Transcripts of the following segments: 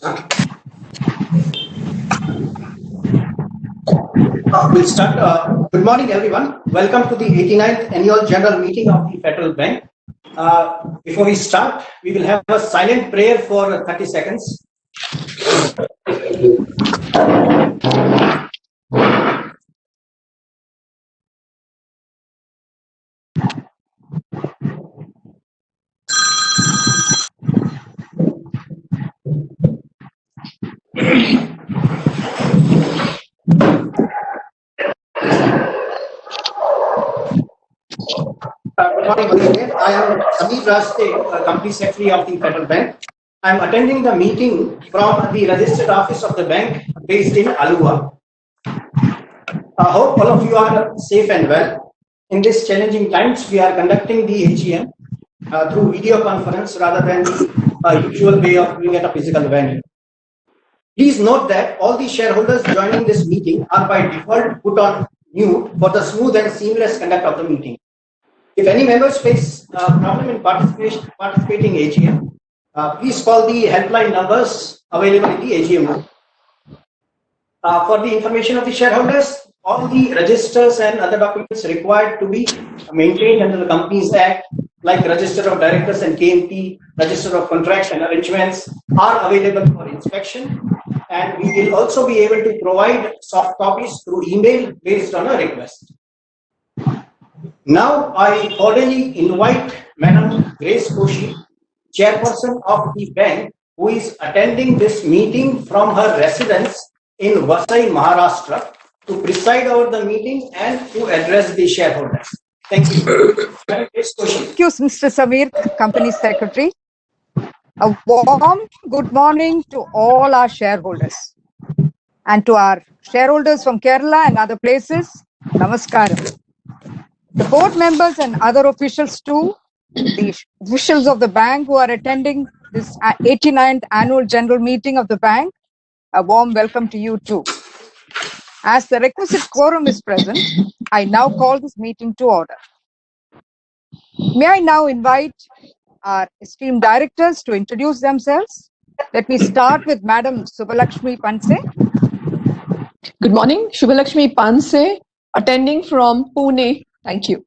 We'll start. Good morning, everyone. Welcome to the 89th Annual General Meeting of the Federal Bank. Before we start, we will have a silent prayer for 30 seconds. Good morning once again. I am Sameer Raste, Company Secretary of the Federal Bank. I am attending the meeting from the registered office of the bank based in Alua. I hope all of you are safe and well. In these challenging times, we are conducting the AGM through video conference rather than the usual way of doing at a physical venue. Please note that all the shareholders joining this meeting are by default put on mute for the smooth and seamless conduct of the meeting. If any members face a problem in participating AGM, please call the helpline numbers available in the AGM room. For the information of the shareholders, all the registers and other documents required to be maintained under the Companies Act, like Register of Directors and KMP, Register of Contracts and Arrangements, are available for inspection. And we will also be able to provide soft copies through email based on a request. Now, I cordially invite Madam Grace Koshi, Chairperson of the bank, who is attending this meeting from her residence in Vasai, Maharashtra, to preside over the meeting and to address the shareholders. Thank you. Madam Grace Koshi. Thank you, Mr. Sameer, Company Secretary. A warm good morning to all our shareholders and to our shareholders from Kerala and other places. Namaskaram. The board members and other officials too, the officials of the bank who are attending this 89th Annual General Meeting of the bank, a warm welcome to you too. As the requisite quorum is present, I now call this meeting to order. May I now invite our esteemed directors to introduce themselves. Let me start with Madam Subbalakshmi Panse. Good morning, Subbalakshmi Panse, attending from Pune. Thank you.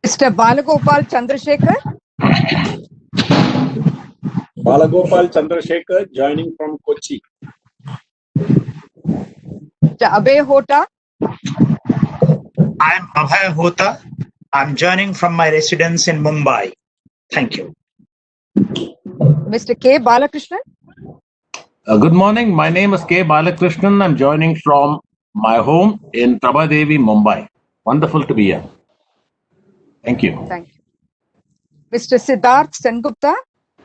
Mr. Balagopal Chandrasekhar. Balagopal Chandrasekhar, joining from Kochi. Mr. Abhay Hota. I am Abhay Hota. I'm joining from my residence in Mumbai. Thank you. Mr. K. Balakrishnan. Good morning. My name is K. Balakrishnan. I'm joining from my home in Prabhadevi, Mumbai. Wonderful to be here. Thank you. Thank you. Mr. Siddharth Sengupta.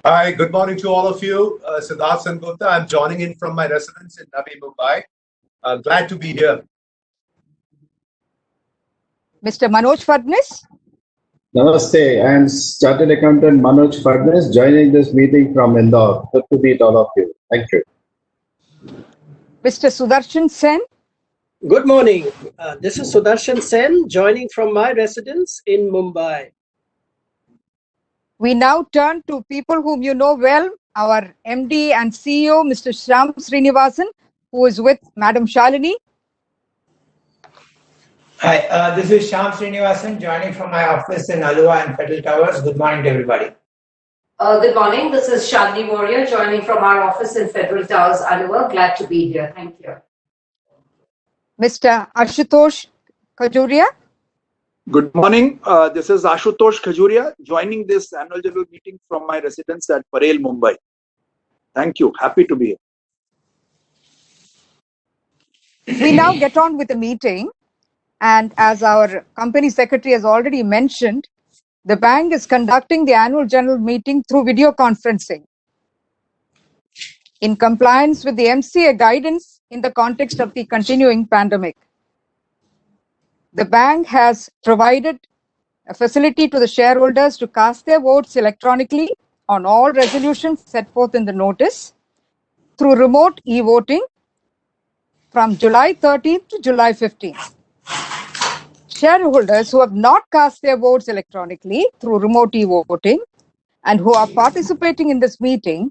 Hi, good morning to all of you. Siddharth Sengupta. I'm joining in from my residence in Navi Mumbai. Glad to be here. Mr. Manoj Fadnis. Namaste. I am Chartered Accountant Manoj Fadnis, joining this meeting from Indore. Good to meet all of you. Thank you. Mr. Sudarshan Sen. Good morning. This is Sudarshan Sen, joining from my residence in Mumbai. We now turn to people whom you know well, our MD and CEO, Mr. Shyam Srinivasan, who is with Madam Shalini. Hi, this is Shyam Srinivasan, joining from my office in Alua and Federal Towers. Good morning to everybody. Good morning. This is Shalini Warrior, joining from our office in Federal Towers, Alua. Glad to be here. Thank you. Mr. Ashutosh Khajuria. Good morning. This is Ashutosh Khajuria, joining this annual general meeting from my residence at Parel, Mumbai. Thank you. Happy to be here. We now get on with the meeting. And as our company secretary has already mentioned, the bank is conducting the annual general meeting through video conferencing in compliance with the MCA guidance in the context of the continuing pandemic. The bank has provided a facility to the shareholders to cast their votes electronically on all resolutions set forth in the notice through remote e-voting from July 13th to July 15th. Shareholders who have not cast their votes electronically through remote e-voting and who are participating in this meeting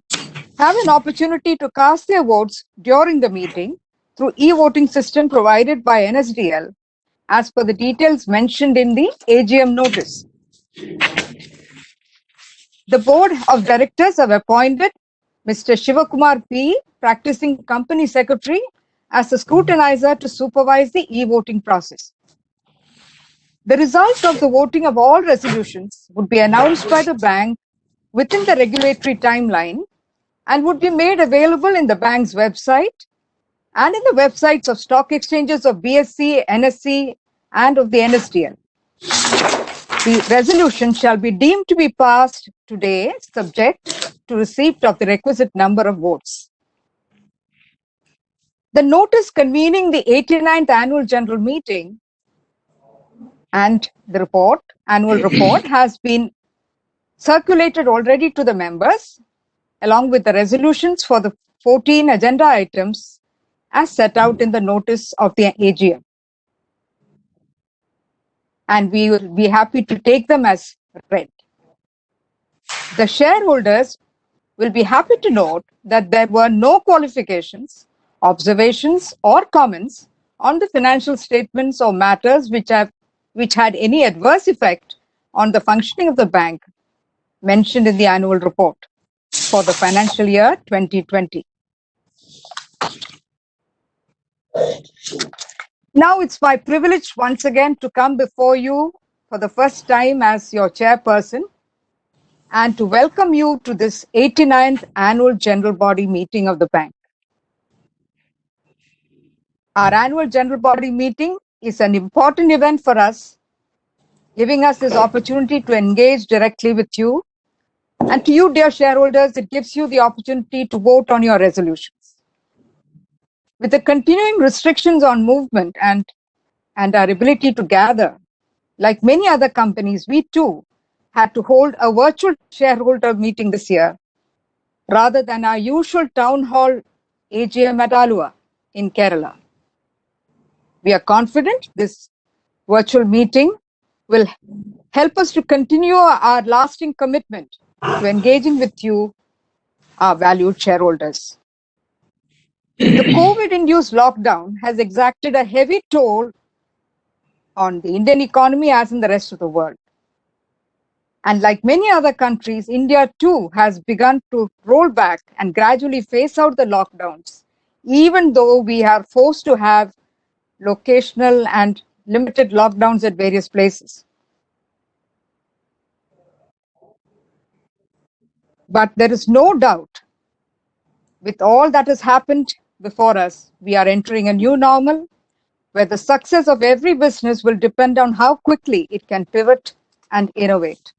have an opportunity to cast their votes during the meeting through e-voting system provided by NSDL as per the details mentioned in the AGM notice. The Board of Directors have appointed Mr. Shivakumar P., practicing Company Secretary, as the scrutinizer to supervise the e-voting process. The results of the voting of all resolutions would be announced by the bank within the regulatory timeline and would be made available in the bank's website and in the websites of stock exchanges of BSE, NSE, and of the NSDL. The resolution shall be deemed to be passed today, subject to receipt of the requisite number of votes. The notice convening the 89th Annual General Meeting and the annual report has been circulated already to the members, along with the resolutions for the 14 agenda items as set out in the notice of the AGM. And we will be happy to take them as read. The shareholders will be happy to note that there were no qualifications, observations, or comments on the financial statements or matters which had any adverse effect on the functioning of the bank mentioned in the annual report for the financial year 2020. Now it's my privilege once again to come before you for the first time as your chairperson and to welcome you to this 89th Annual General Body Meeting of the bank. Our Annual General Body Meeting is an important event for us, giving us this opportunity to engage directly with you. And to you, dear shareholders, it gives you the opportunity to vote on your resolutions. With the continuing restrictions on movement and our ability to gather, like many other companies, we too had to hold a virtual shareholder meeting this year, rather than our usual town hall AGM at Alua in Kerala. We are confident this virtual meeting will help us to continue our lasting commitment to engaging with you, our valued shareholders. The COVID-induced lockdown has exacted a heavy toll on the Indian economy as in the rest of the world. And like many other countries, India too has begun to roll back and gradually phase out the lockdowns, even though we are forced to have locational and limited lockdowns at various places. But there is no doubt, with all that has happened before us, we are entering a new normal where the success of every business will depend on how quickly it can pivot and innovate.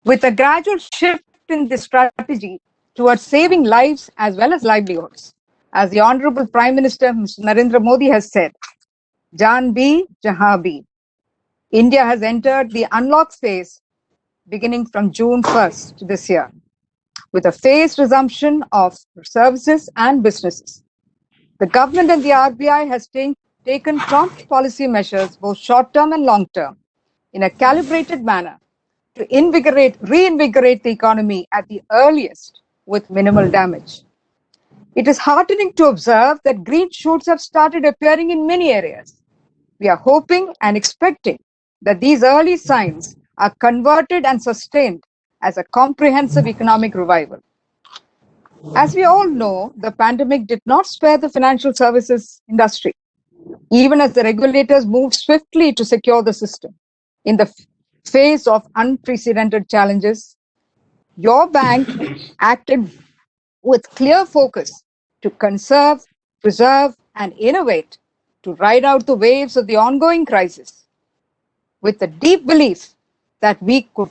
With a gradual shift in the strategy towards saving lives as well as livelihoods, as the Honorable Prime Minister Mr. Narendra Modi has said, Jaan bhi, jahan bhi. India has entered the unlock phase beginning from June 1st this year, with a phased resumption of services and businesses. The government and the RBI has taken prompt policy measures, both short-term and long-term, in a calibrated manner to reinvigorate the economy at the earliest with minimal damage. It is heartening to observe that green shoots have started appearing in many areas. We are hoping and expecting that these early signs are converted and sustained as a comprehensive economic revival. As we all know, the pandemic did not spare the financial services industry, even as the regulators moved swiftly to secure the system. In the face of unprecedented challenges, your bank acted with clear focus to conserve, preserve, and innovate to ride out the waves of the ongoing crisis, with the deep belief that we could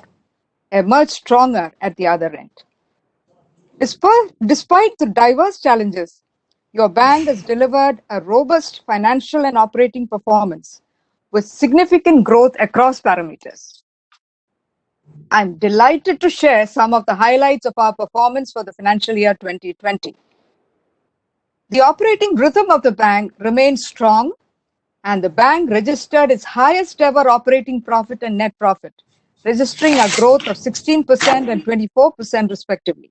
emerge stronger at the other end. Despite the diverse challenges, your bank has delivered a robust financial and operating performance with significant growth across parameters. I'm delighted to share some of the highlights of our performance for the financial year 2020. The operating rhythm of the bank remains strong, and the bank registered its highest ever operating profit and net profit registering a growth of 16% and 24% respectively.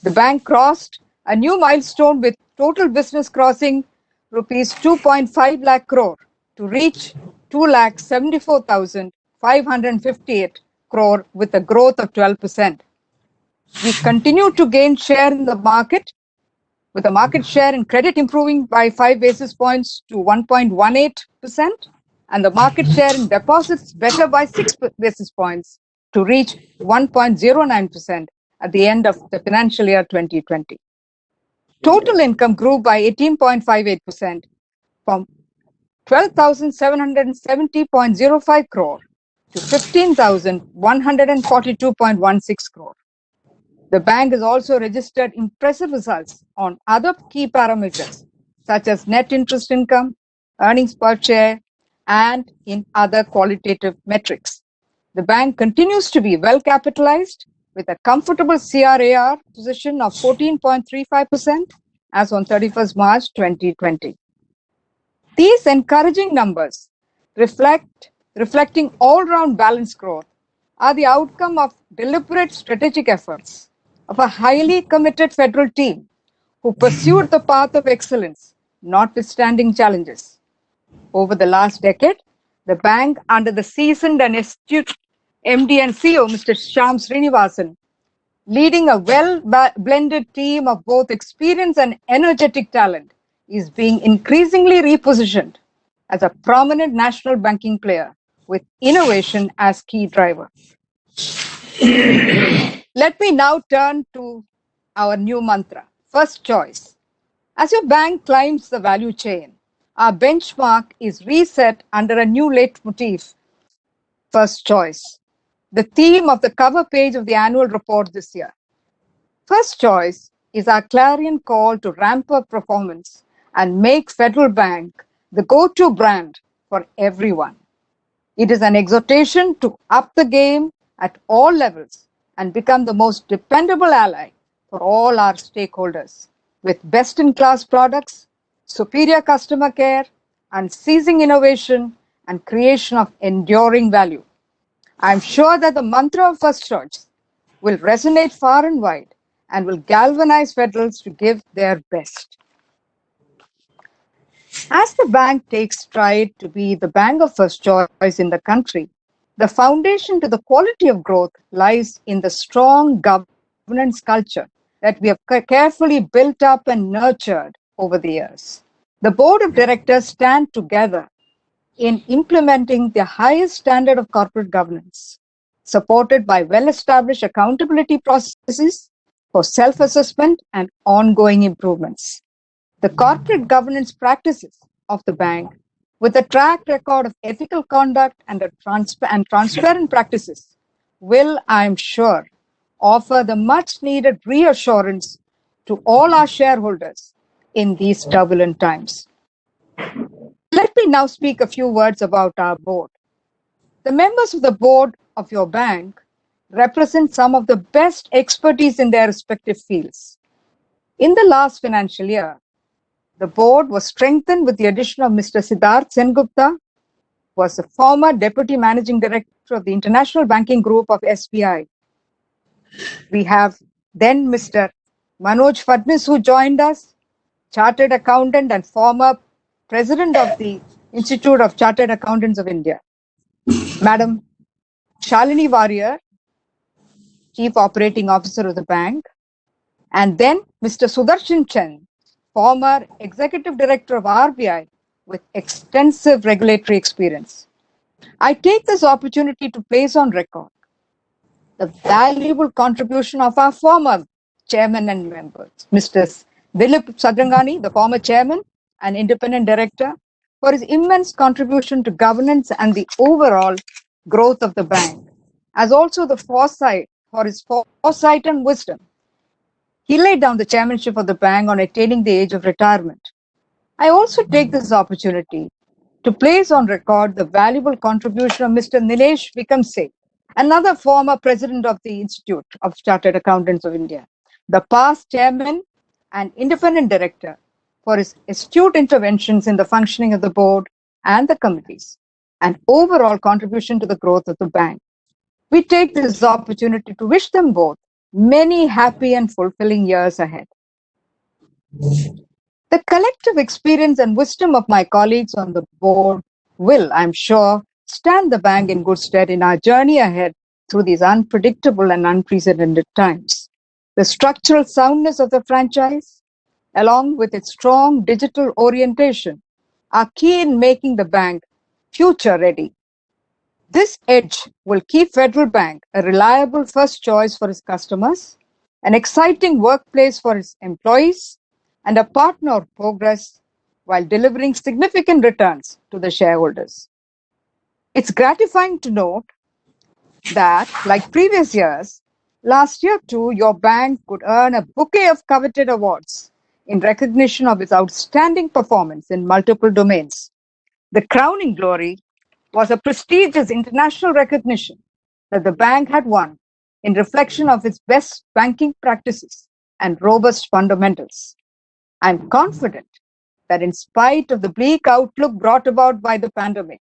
The bank crossed a new milestone with total business crossing rupees 2.5 lakh crore to reach 2,74,558 crore with a growth of 12%. We continue to gain share in the market, with the market share in credit improving by 5 basis points to 1.18%, and the market share in deposits better by 6 basis points to reach 1.09% at the end of the financial year 2020. Total income grew by 18.58% from 12,770.05 crore to 15,142.16 crore. The bank has also registered impressive results on other key parameters such as net interest income, earnings per share, and in other qualitative metrics. The bank continues to be well capitalized with a comfortable CRAR position of 14.35% as on 31st March 2020. These encouraging numbers reflecting all-round balanced growth are the outcome of deliberate strategic efforts of a highly committed federal team who pursued the path of excellence, notwithstanding challenges. Over the last decade, the bank, under the seasoned and astute MD and CEO, Mr. Shyam Srinivasan, leading a well-blended team of both experience and energetic talent, is being increasingly repositioned as a prominent national banking player with innovation as key driver. Let me now turn to our new mantra, first choice. As your bank climbs the value chain, our benchmark is reset under a new leitmotif, first choice, the theme of the cover page of the annual report this year. First choice is our clarion call to ramp up performance and make Federal Bank the go-to brand for everyone. It is an exhortation to up the game at all levels and become the most dependable ally for all our stakeholders with best-in-class products, superior customer care, unceasing innovation, and creation of enduring value. I am sure that the mantra of first choice will resonate far and wide and will galvanize Federals to give their best. As the bank takes stride to be the bank of first choice in the country, the foundation to the quality of growth lies in the strong governance culture that we have carefully built up and nurtured over the years. The board of directors stand together in implementing the highest standard of corporate governance, supported by well-established accountability processes for self-assessment and ongoing improvements. The corporate governance practices of the bank, with a track record of ethical conduct and transparent practices, will, I am sure, offer the much-needed reassurance to all our shareholders in these turbulent times. Let me now speak a few words about our board. The members of the board of your bank represent some of the best expertise in their respective fields. In the last financial year, the board was strengthened with the addition of Mr. Siddharth Sengupta, who was the former Deputy Managing Director of the International Banking Group of SBI. We have then Mr. Manoj Phadnis, who joined us, Chartered Accountant and former President of the Institute of Chartered Accountants of India. Madam Shalini Warrior, Chief Operating Officer of the bank. And then Mr. Sudarshan Sen, former Executive Director of RBI with extensive regulatory experience. I take this opportunity to place on record the valuable contribution of our former chairman and members, Mr. Dilip Sadrangani, the former chairman and independent director, for his immense contribution to governance and the overall growth of the bank, as also the foresight and wisdom. He laid down the chairmanship of the bank on attaining the age of retirement. I also take this opportunity to place on record the valuable contribution of Mr. Nilesh Vikamse, another former president of the Institute of Chartered Accountants of India, the past chairman and independent director, for his astute interventions in the functioning of the board and the committees, and overall contribution to the growth of the bank. We take this opportunity to wish them both many happy and fulfilling years ahead. The collective experience and wisdom of my colleagues on the board will, I'm sure, stand the bank in good stead in our journey ahead through these unpredictable and unprecedented times. The structural soundness of the franchise, along with its strong digital orientation, are key in making the bank future ready. This edge will keep Federal Bank a reliable first choice for its customers, an exciting workplace for its employees, and a partner of progress while delivering significant returns to the shareholders. It's gratifying to note that, like previous years, last year too, your bank could earn a bouquet of coveted awards in recognition of its outstanding performance in multiple domains. The crowning glory was a prestigious international recognition that the bank had won in reflection of its best banking practices and robust fundamentals. I'm confident that in spite of the bleak outlook brought about by the pandemic,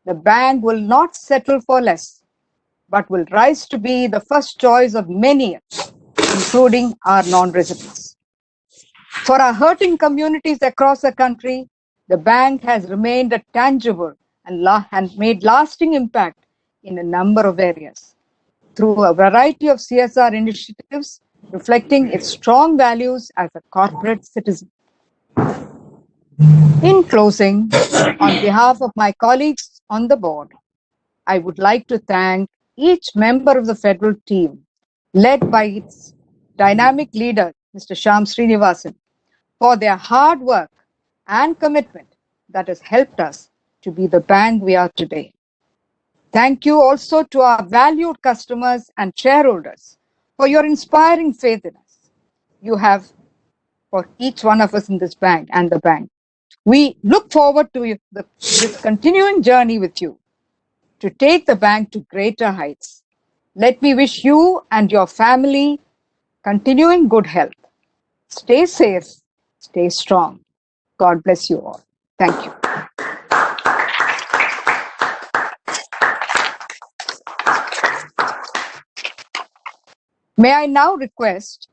the bank will not settle for less, but will rise to be the first choice of many, including our non-residents. For our hurting communities across the country, the bank has remained a tangible and made lasting impact in a number of areas through a variety of CSR initiatives reflecting its strong values as a corporate citizen. In closing, on behalf of my colleagues on the board, I would like to thank each member of the federal team, led by its dynamic leader, Mr. Shyam Srinivasan, for their hard work and commitment that has helped us to be the bank we are today. Thank you also to our valued customers and shareholders for your inspiring faith in us. You have for each one of us in this bank and the bank. We look forward to this continuing journey with you to take the bank to greater heights. Let me wish you and your family continuing good health. Stay safe, stay strong. God bless you all. Thank you. May I now request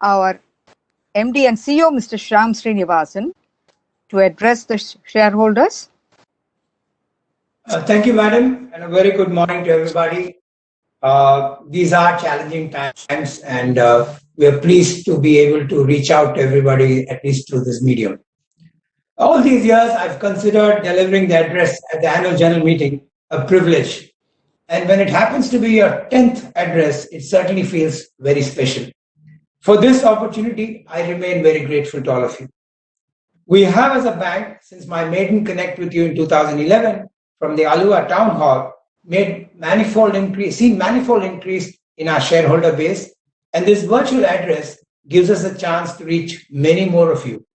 our MD and CEO, Mr. Shyam Srinivasan, to address the shareholders. Thank you, madam, and a very good morning to everybody. These are challenging times, and we are pleased to be able to reach out to everybody, at least through this medium. All these years, I've considered delivering the address at the annual general meeting a privilege. And when it happens to be your 10th address, it certainly feels very special. For this opportunity, I remain very grateful to all of you. We have, as a bank, since my maiden connect with you in 2011 from the Alua Town Hall, seen manifold increase in our shareholder base, and this virtual address gives us a chance to reach many more of you.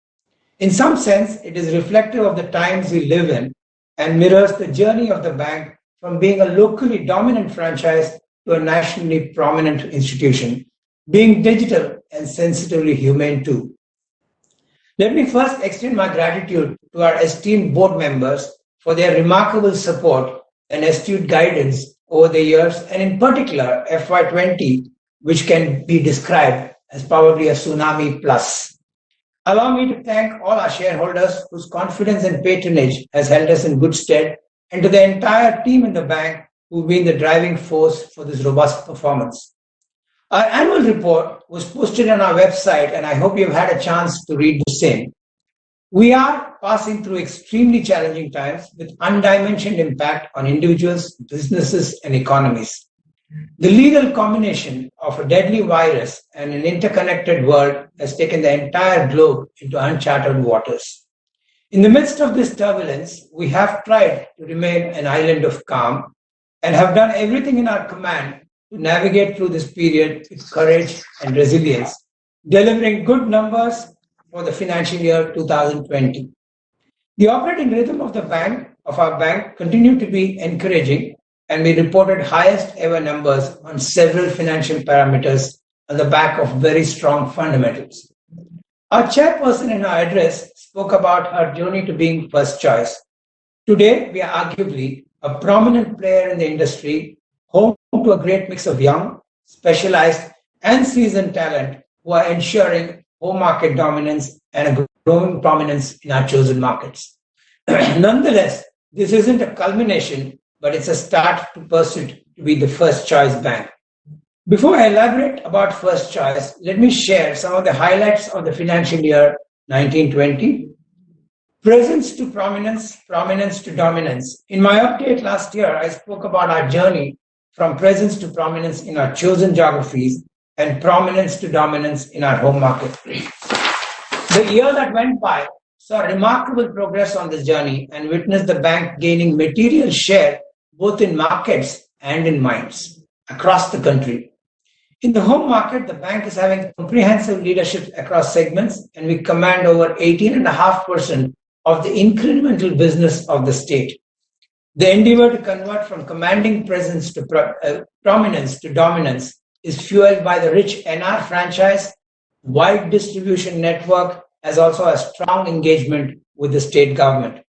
In some sense, it is reflective of the times we live in and mirrors the journey of the bank from being a locally dominant franchise to a nationally prominent institution, being digital and sensitively humane too. Let me first extend my gratitude to our esteemed board members for their remarkable support and astute guidance over the years, and in particular FY20, which can be described as probably a tsunami plus. Allow me to thank all our shareholders whose confidence and patronage has held us in good stead, and to the entire team in the bank who've been the driving force for this robust performance. Our annual report was posted on our website, and I hope you've had a chance to read the same. We are passing through extremely challenging times with undimensioned impact on individuals, businesses, and economies. The lethal combination of a deadly virus and an interconnected world has taken the entire globe into uncharted waters. In the midst of this turbulence, we have tried to remain an island of calm and have done everything in our command to navigate through this period with courage and resilience, delivering good numbers for the financial year 2020. The operating rhythm of our bank continued to be encouraging, and we reported highest ever numbers on several financial parameters on the back of very strong fundamentals. Our chairperson in our address spoke about our journey to being first choice. Today, we are arguably a prominent player in the industry, home to a great mix of young, specialized, and seasoned talent who are ensuring home market dominance and a growing prominence in our chosen markets. Nonetheless, this isn't a culmination, but it's a start to pursuit to be the first choice bank. Before I elaborate about first choice, let me share some of the highlights of the financial year 1920. Presence to prominence, prominence to dominance. In my update last year, I spoke about our journey from presence to prominence in our chosen geographies and prominence to dominance in our home market. The year that went by saw remarkable progress on this journey and witnessed the bank gaining material share both in markets and in minds across the country. In the home market, the bank is having comprehensive leadership across segments, and we command over 18.5% of the incremental business of the state. The endeavor to convert from commanding presence to prominence to dominance is fueled by the rich NR franchise, wide distribution network, as also a strong engagement with the state government.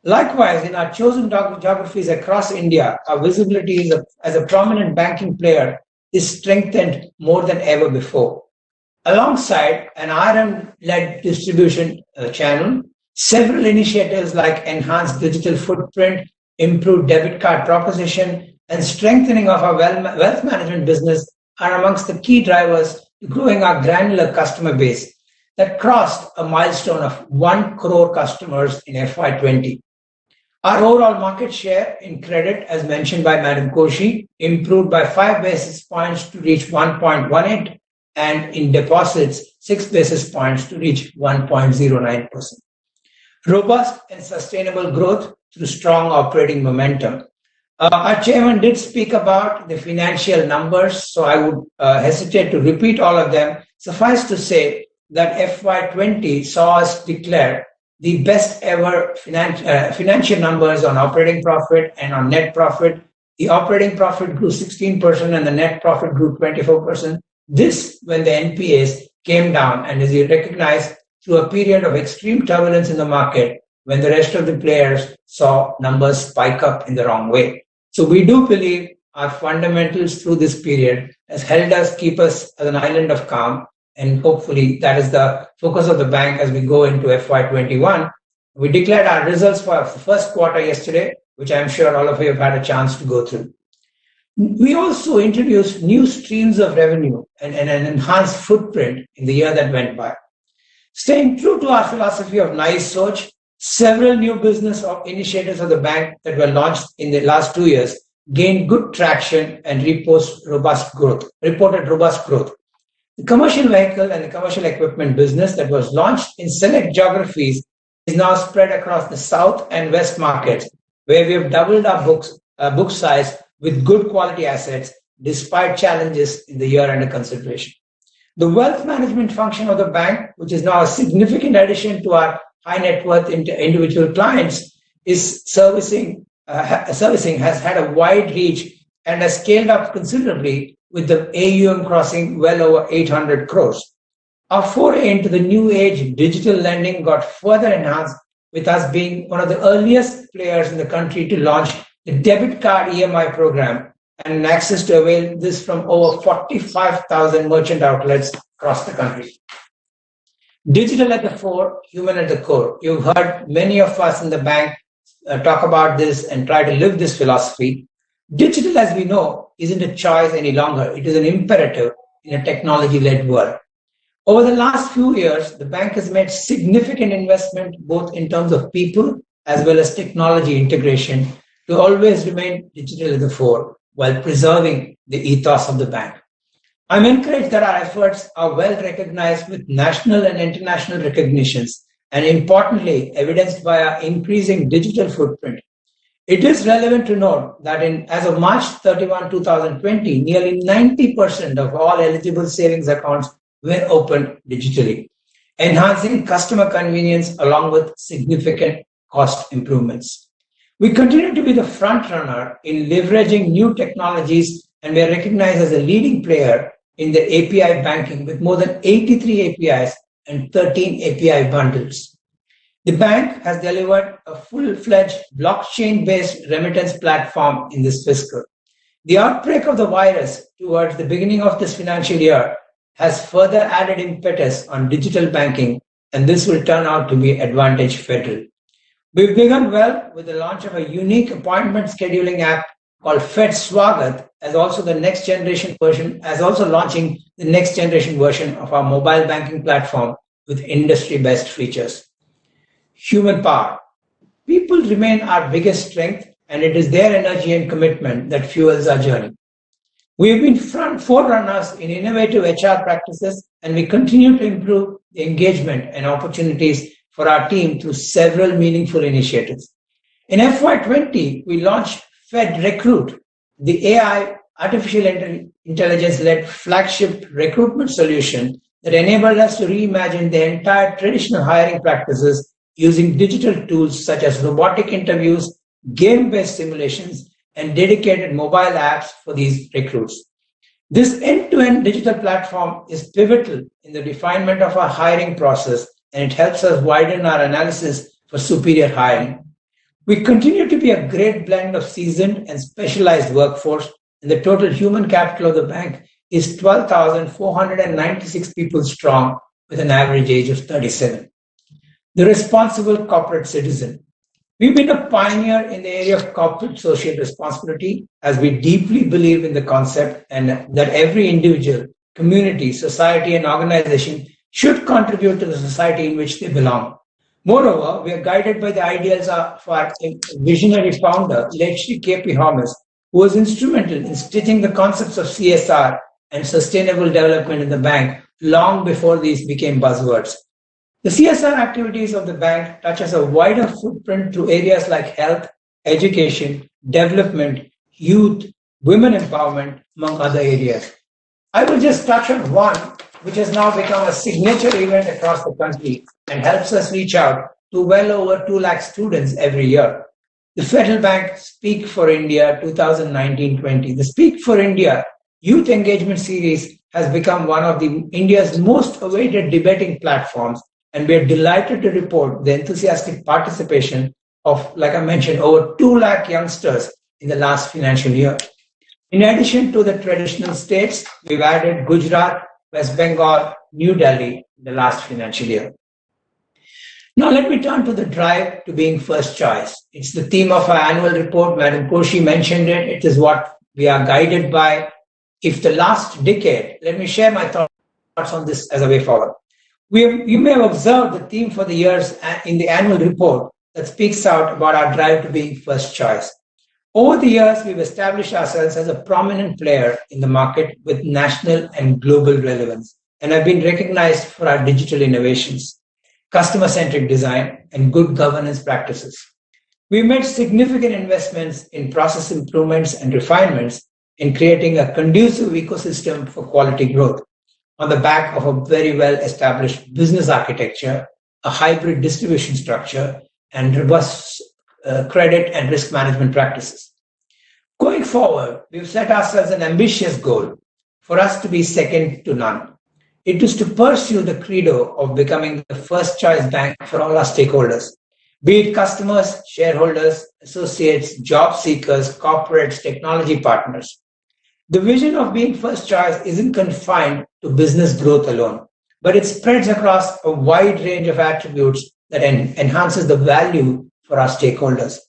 Likewise, in our chosen geographies across India, our visibility as a prominent banking player is strengthened more than ever before. Alongside an RM-led distribution channel, several initiatives like enhanced digital footprint, improved debit card proposition, and strengthening of our wealth management business are amongst the key drivers to growing our granular customer base that crossed a milestone of 1 crore customers in FY20. Our overall market share in credit, as mentioned by Madam Koshi, improved by 5 basis points to reach 1.18, and in deposits, 6 basis points to reach 1.09%. Robust and sustainable growth through strong operating momentum. Our chairman did speak about the financial numbers, so I would hesitate to repeat all of them. Suffice to say that FY20 saw us declare the best ever financial numbers on operating profit and on net profit. The operating profit grew 16% and the net profit grew 24%. This when the NPAs came down, and as you recognize, through a period of extreme turbulence in the market when the rest of the players saw numbers spike up in the wrong way. So we do believe our fundamentals through this period has helped us keep us as an island of calm. And hopefully that is the focus of the bank as we go into FY21. We declared our results for the first quarter yesterday, which I'm sure all of you have had a chance to go through. We also introduced new streams of revenue and an enhanced footprint in the year that went by. Staying true to our philosophy of nice soch, several new business initiatives of the bank that were launched in the last 2 years gained good traction and reported robust growth. The commercial vehicle and the commercial equipment business that was launched in select geographies is now spread across the south and west markets, where we have doubled our book size with good quality assets despite challenges in the year under consideration. The wealth management function of the bank, which is now a significant addition to our high net worth individual clients, is servicing has had a wide reach and has scaled up considerably, with the AUM crossing well over 800 crores. Our foray into the new age digital lending got further enhanced, with us being one of the earliest players in the country to launch the debit card EMI program and access to avail this from over 45,000 merchant outlets across the country. Digital at the fore, human at the core. You've heard many of us in the bank talk about this and try to live this philosophy. Digital, as we know, isn't a choice any longer. It is an imperative in a technology-led world. Over the last few years, the bank has made significant investment both in terms of people as well as technology integration to always remain digital at the fore while preserving the ethos of the bank. I'm encouraged that our efforts are well recognized with national and international recognitions, and importantly, evidenced by our increasing digital footprint. It is relevant to note that as of March 31, 2020, nearly 90% of all eligible savings accounts were opened digitally, enhancing customer convenience along with significant cost improvements. We continue to be the front runner in leveraging new technologies, and we are recognized as a leading player in the API banking with more than 83 APIs and 13 API bundles. The bank has delivered a full-fledged blockchain-based remittance platform in this fiscal. The outbreak of the virus towards the beginning of this financial year has further added impetus on digital banking, and this will turn out to be Advantage Federal. We've begun well with the launch of a unique appointment scheduling app called Fed Swagat, as also launching the next generation version of our mobile banking platform with industry best features. Human power. People remain our biggest strength, and it is their energy and commitment that fuels our journey. We have been forerunners in innovative HR practices, and we continue to improve the engagement and opportunities for our team through several meaningful initiatives. In FY20, we launched Fed Recruit, the AI artificial intelligence-led flagship recruitment solution that enabled us to reimagine the entire traditional hiring practices using digital tools such as robotic interviews, game-based simulations, and dedicated mobile apps for these recruits. This end-to-end digital platform is pivotal in the refinement of our hiring process, and it helps us widen our analysis for superior hiring. We continue to be a great blend of seasoned and specialized workforce, and the total human capital of the bank is 12,496 people strong with an average age of 37. The responsible corporate citizen. We've been a pioneer in the area of corporate social responsibility, as we deeply believe in the concept and that every individual, community, society, and organization should contribute to the society in which they belong. Moreover, we are guided by the ideals of our visionary founder, late Shri K.P. Holmes, who was instrumental in stitching the concepts of CSR and sustainable development in the bank long before these became buzzwords. The CSR activities of the bank touches a wider footprint through areas like health, education, development, youth, women empowerment, among other areas. I will just touch on one, which has now become a signature event across the country and helps us reach out to well over 2 lakh students every year. The Federal Bank Speak for India 2019-20. The Speak for India Youth Engagement Series has become one of India's most awaited debating platforms, and we are delighted to report the enthusiastic participation of, like I mentioned, over 2 lakh youngsters in the last financial year. In addition to the traditional states, we've added Gujarat, West Bengal, New Delhi in the last financial year. Now let me turn to the drive to being first choice. It's the theme of our annual report. Madam Koshi mentioned it. It is what we are guided by. If the last decade, let me share my thoughts on this as a way forward. You may have observed the theme for the years in the annual report that speaks out about our drive to being first choice. Over the years, we've established ourselves as a prominent player in the market with national and global relevance, and have been recognized for our digital innovations, customer-centric design, and good governance practices. We've made significant investments in process improvements and refinements in creating a conducive ecosystem for quality growth on the back of a very well-established business architecture, a hybrid distribution structure, and robust credit and risk management practices. Going forward, we've set ourselves an ambitious goal for us to be second to none. It is to pursue the credo of becoming the first choice bank for all our stakeholders, be it customers, shareholders, associates, job seekers, corporates, technology partners. The vision of being first choice isn't confined to business growth alone, but it spreads across a wide range of attributes that enhances the value for our stakeholders.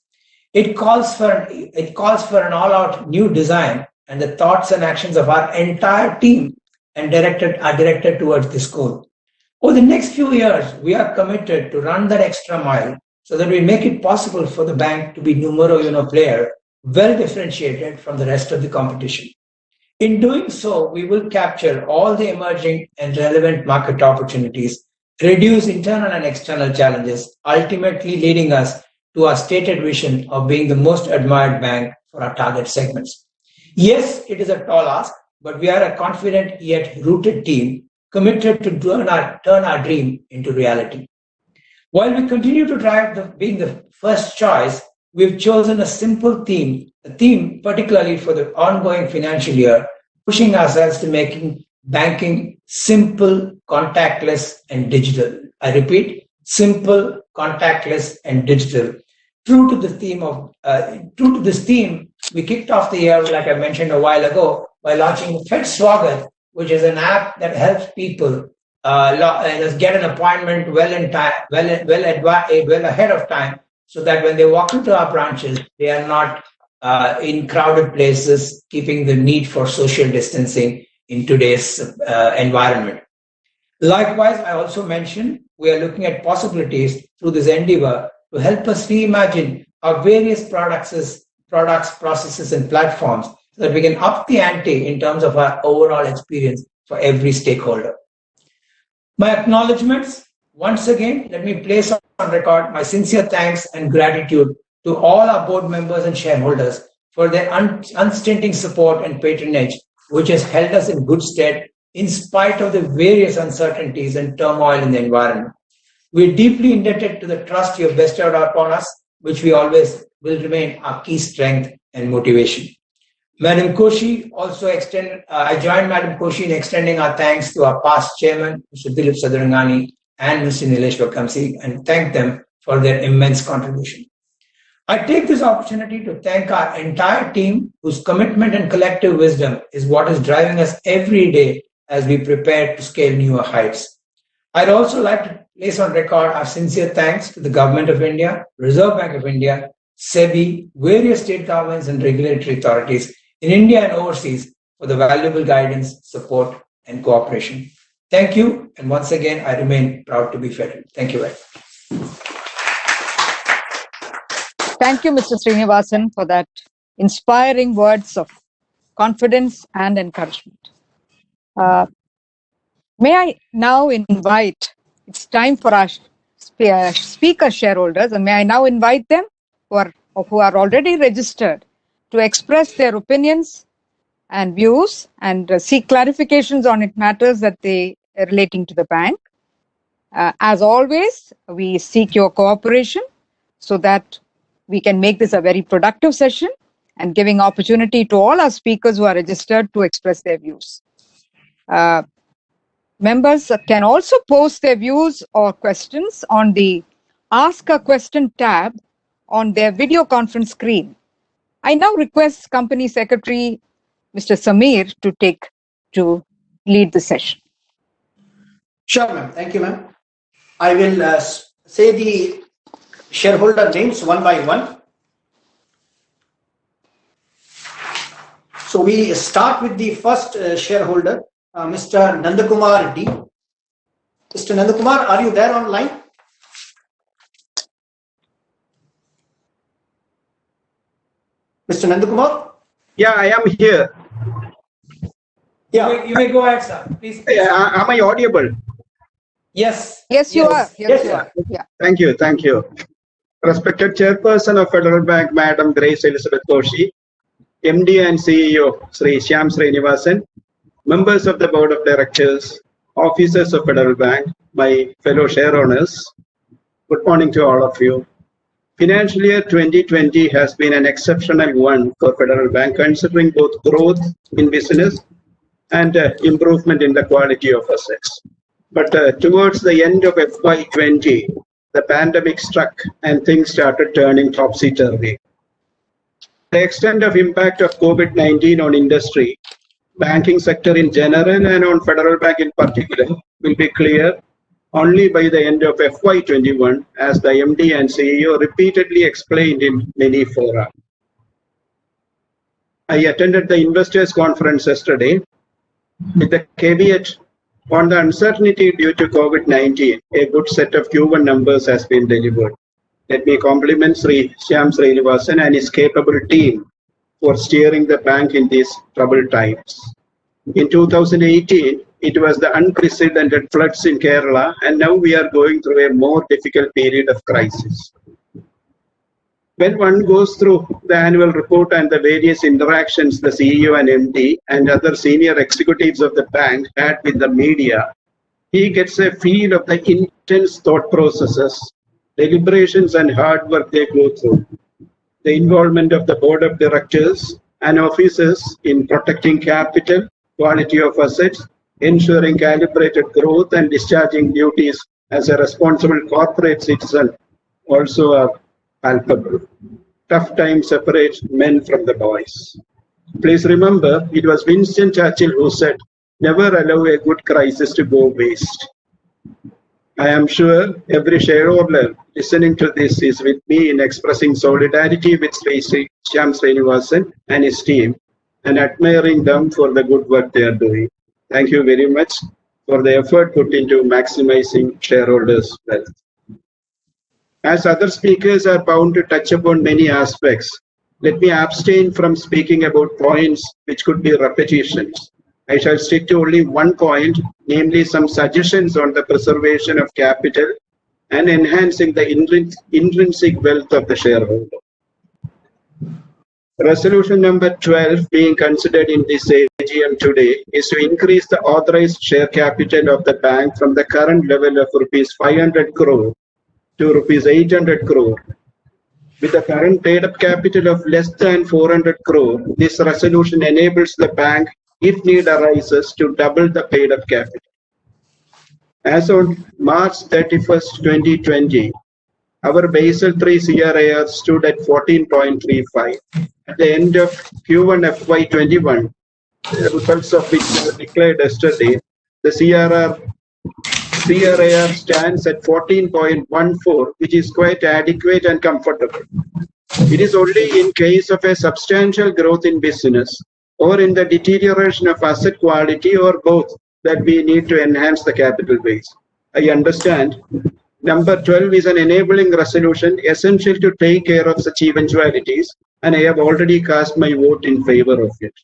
It calls for an all-out new design, and the thoughts and actions of our entire team are directed towards this goal. Over the next few years, we are committed to run that extra mile so that we make it possible for the bank to be numero uno player, well differentiated from the rest of the competition. In doing so, we will capture all the emerging and relevant market opportunities, reduce internal and external challenges, ultimately leading us to our stated vision of being the most admired bank for our target segments. Yes, it is a tall ask, but we are a confident yet rooted team committed to turn our dream into reality. While we continue to drive being the first choice, we've chosen a simple theme, a theme particularly for the ongoing financial year, pushing ourselves to making banking simple, contactless, and digital. I repeat, simple, contactless, and digital. True to this theme we kicked off the year, like I mentioned a while ago, by launching Fed Swagat, which is an app that helps people get an appointment well in time, well ahead of time, so that when they walk into our branches, they are not in crowded places, keeping the need for social distancing in today's environment. Likewise, I also mentioned we are looking at possibilities through this endeavor to help us reimagine our various products, processes, and platforms so that we can up the ante in terms of our overall experience for every stakeholder. My acknowledgements, once again, let me place on record my sincere thanks and gratitude to all our board members and shareholders for their unstinting support and patronage, which has held us in good stead in spite of the various uncertainties and turmoil in the environment. We're deeply indebted to the trust you have bestowed upon us, which we always will remain our key strength and motivation. Madam Koshi also I joined Madam Koshi in extending our thanks to our past chairman, Mr. Dilip Sadarangani and Mr. Nilesh Vakamsi, and thank them for their immense contribution. I take this opportunity to thank our entire team whose commitment and collective wisdom is what is driving us every day as we prepare to scale newer heights. I'd also like to place on record our sincere thanks to the Government of India, Reserve Bank of India, SEBI, various state governments and regulatory authorities in India and overseas for the valuable guidance, support, and cooperation. Thank you, and once again, I remain proud to be federal. Thank you very much. Thank you, Mr. Srinivasan, for that inspiring words of confidence and encouragement. May I now invite, it's time for our speaker shareholders, and may I now invite them who are already registered to express their opinions and views and seek clarifications on it matters that they are relating to the bank. As always, we seek your cooperation so that we can make this a very productive session and giving opportunity to all our speakers who are registered to express their views. Members can also post their views or questions on the Ask a Question tab on their video conference screen. I now request Company Secretary Mr. Samir to lead the session. Sure, ma'am. Thank you, ma'am. I will say the shareholder names one by one. So we start with the first shareholder, Mr. Nandakumar D. Mr. Nandakumar, are you there online? Mr. Nandakumar? Yeah, I am here. Yeah, you may go ahead, sir. Please. Am I audible? Yes. Yes, you are. Yes, you are. Yeah. Thank you. Thank you. Respected Chairperson of Federal Bank, Madam Grace Elizabeth Koshi, MD and CEO, Sri Shyam Srinivasan, members of the Board of Directors, officers of Federal Bank, my fellow shareowners, good morning to all of you. Financial year 2020 has been an exceptional one for Federal Bank, considering both growth in business and improvement in the quality of assets. But towards the end of FY20, the pandemic struck and things started turning topsy-turvy. The extent of impact of COVID-19 on industry, banking sector in general, and on Federal Bank in particular will be clear only by the end of FY21, as the MD and CEO repeatedly explained in many fora. I attended the investors conference yesterday with the caveat on the uncertainty due to COVID-19. A good set of Q1 numbers has been delivered. Let me compliment Sri Shyam Srinivasan and his capable team for steering the bank in these troubled times. In 2018, it was the unprecedented floods in Kerala, and now we are going through a more difficult period of crisis. When one goes through the annual report and the various interactions the CEO and MD and other senior executives of the bank had with the media, he gets a feel of the intense thought processes, deliberations and hard work they go through. The involvement of the board of directors and officers in protecting capital, quality of assets, ensuring calibrated growth and discharging duties as a responsible corporate citizen also are palpable. tough times separate men from the boys. Please remember, it was Winston Churchill who said, never allow a good crisis to go waste. I am sure every shareholder listening to this is with me in expressing solidarity with Sri Shyam Srinivasan and his team and admiring them for the good work they are doing. Thank you very much for the effort put into maximizing shareholders' wealth. As other speakers are bound to touch upon many aspects, let me abstain from speaking about points which could be repetitions. I shall stick to only one point, namely some suggestions on the preservation of capital and enhancing the intrinsic wealth of the shareholder. Resolution number 12 being considered in this AGM today is to increase the authorized share capital of the bank from the current level of rupees 500 crore to rupees 800 crore. With the current paid-up capital of less than 400 crore, this resolution enables the bank, if need arises, to double the paid-up capital. As on March 31st, 2020, our Basel III CRAR stood at 14.35. At the end of Q1 FY21, the results of which were declared yesterday, the CRAR stands at 14.14, which is quite adequate and comfortable. It is only in case of a substantial growth in business or in the deterioration of asset quality or both that we need to enhance the capital base. I understand number 12 is an enabling resolution essential to take care of such eventualities, and I have already cast my vote in favor of it.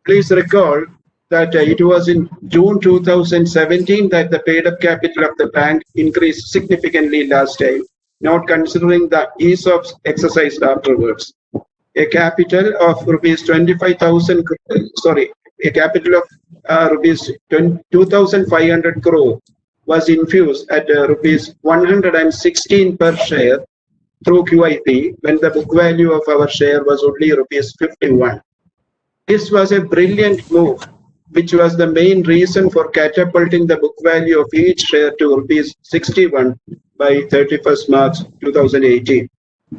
Please recall that it was in June 2017 that the paid-up capital of the bank increased significantly last time, not considering the ESOPs exercised afterwards. A capital of rupees 25,000, a capital of rupees 2,500 crore was infused at rupees 116 per share through QIP when the book value of our share was only rupees 51. This was a brilliant move, which was the main reason for catapulting the book value of each share to rupees 61 by 31st March 2018.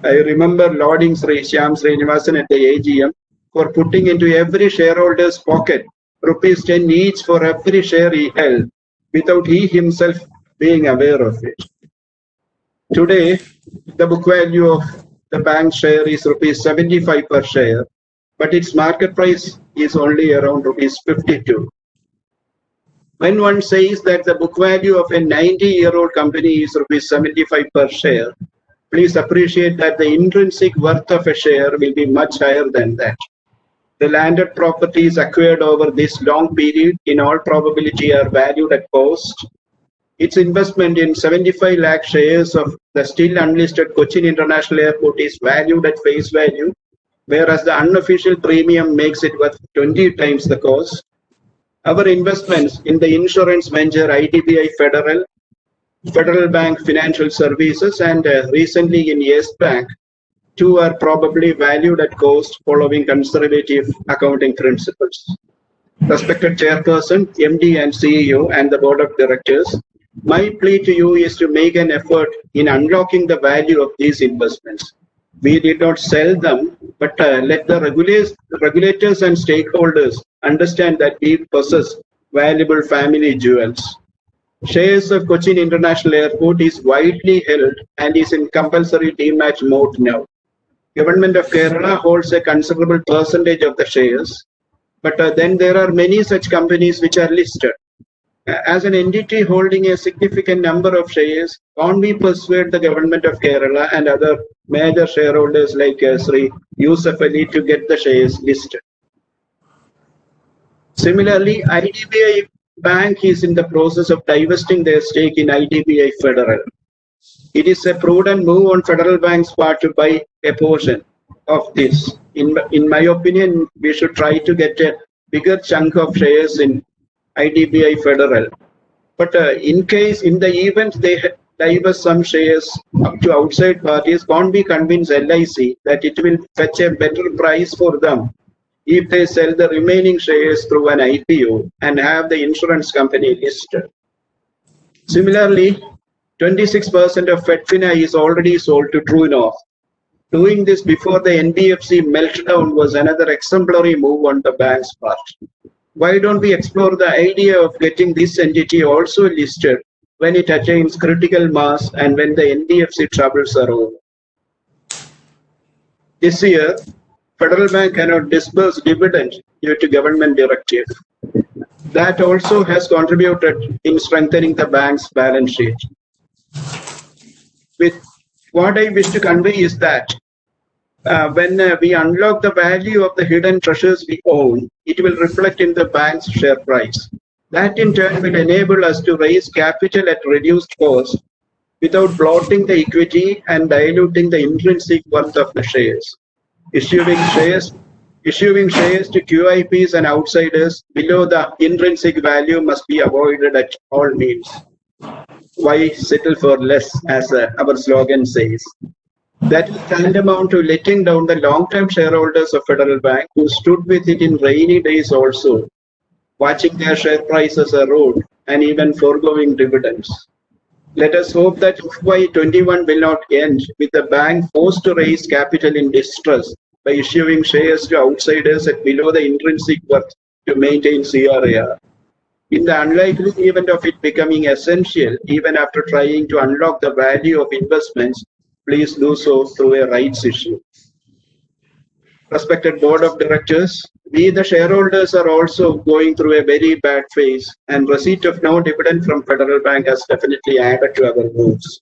I remember lauding Sri Shyam Srinivasan at the AGM for putting into every shareholder's pocket rupees 10 each for every share he held, without he himself being aware of it. Today, the book value of the bank share is rupees 75 per share, but its market price is only around rupees 52. When one says that the book value of a 90-year-old company is rupees 75 per share, please appreciate that the intrinsic worth of a share will be much higher than that. The landed properties acquired over this long period in all probability are valued at cost. Its investment in 75 lakh shares of the still unlisted Cochin International Airport is valued at face value, whereas the unofficial premium makes it worth 20 times the cost. Our investments in the insurance venture IDBI Federal Bank Financial Services, and recently in Yes Bank, too, are probably valued at cost following conservative accounting principles. Respected Chairperson, MD and CEO and the Board of Directors, my plea to you is to make an effort in unlocking the value of these investments. We did not sell them, but let the regulators and stakeholders understand that we possess valuable family jewels. Shares of Cochin International Airport is widely held and is in compulsory demat mode now. Government of Kerala holds a considerable percentage of the shares, but then there are many such companies which are listed. As an entity holding a significant number of shares, can't we persuade the Government of Kerala and other major shareholders like Sri Yusuf Ali to get the shares listed? Similarly, IDBI Bank is in the process of divesting their stake in IDBI Federal. It is a prudent move on Federal Bank's part to buy a portion of this. In my opinion, we should try to get a bigger chunk of shares in IDBI Federal. But in the event they divest some shares up to outside parties, can't we convince LIC that it will fetch a better price for them if they sell the remaining shares through an IPO and have the insurance company listed? Similarly, 26% of FedFina is already sold to True North. Doing this before the NBFC meltdown was another exemplary move on the bank's part. Why don't we explore the idea of getting this entity also listed when it attains critical mass and when the NBFC troubles are over? This year, Federal Bank cannot disburse dividend due to government directive. That also has contributed in strengthening the bank's balance sheet. With what I wish to convey is that when we unlock the value of the hidden treasures we own, it will reflect in the bank's share price. That in turn will enable us to raise capital at reduced cost without bloating the equity and diluting the intrinsic worth of the shares. Issuing shares to QIPs and outsiders below the intrinsic value must be avoided at all means. Why settle for less, as our slogan says? That is tantamount to letting down the long-term shareholders of Federal Bank who stood with it in rainy days also, watching their share prices erode and even foregoing dividends. Let us hope that FY21 will not end with the bank forced to raise capital in distress by issuing shares to outsiders at below the intrinsic worth to maintain CRAR. In the unlikely event of it becoming essential, even after trying to unlock the value of investments, please do so through a rights issue. Respected Board of Directors, we the shareholders are also going through a very bad phase, and receipt of no dividend from Federal Bank has definitely added to our moves.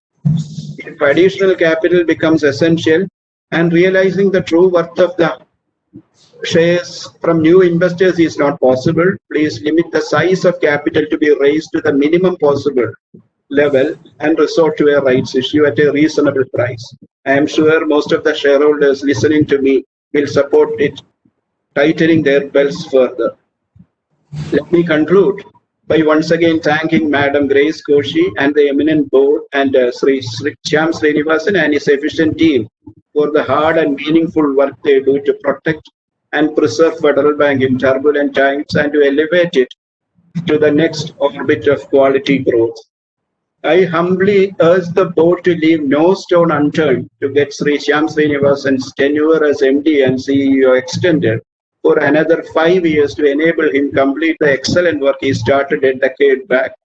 If additional capital becomes essential and realizing the true worth of the shares from new investors is not possible, please limit the size of capital to be raised to the minimum possible level and resort to a rights issue at a reasonable price. I am sure most of the shareholders listening to me will support it, tightening their belts further. Let me conclude by once again thanking Madam Grace Koshi and the eminent board and Sri Shyam Srinivasan and his efficient team for the hard and meaningful work they do to protect and preserve Federal Bank in turbulent times and to elevate it to the next orbit of quality growth. I humbly urge the board to leave no stone unturned to get Sri Shyam Srinivasan's tenure as MD and CEO extended for another 5 years to enable him complete the excellent work he started a decade back.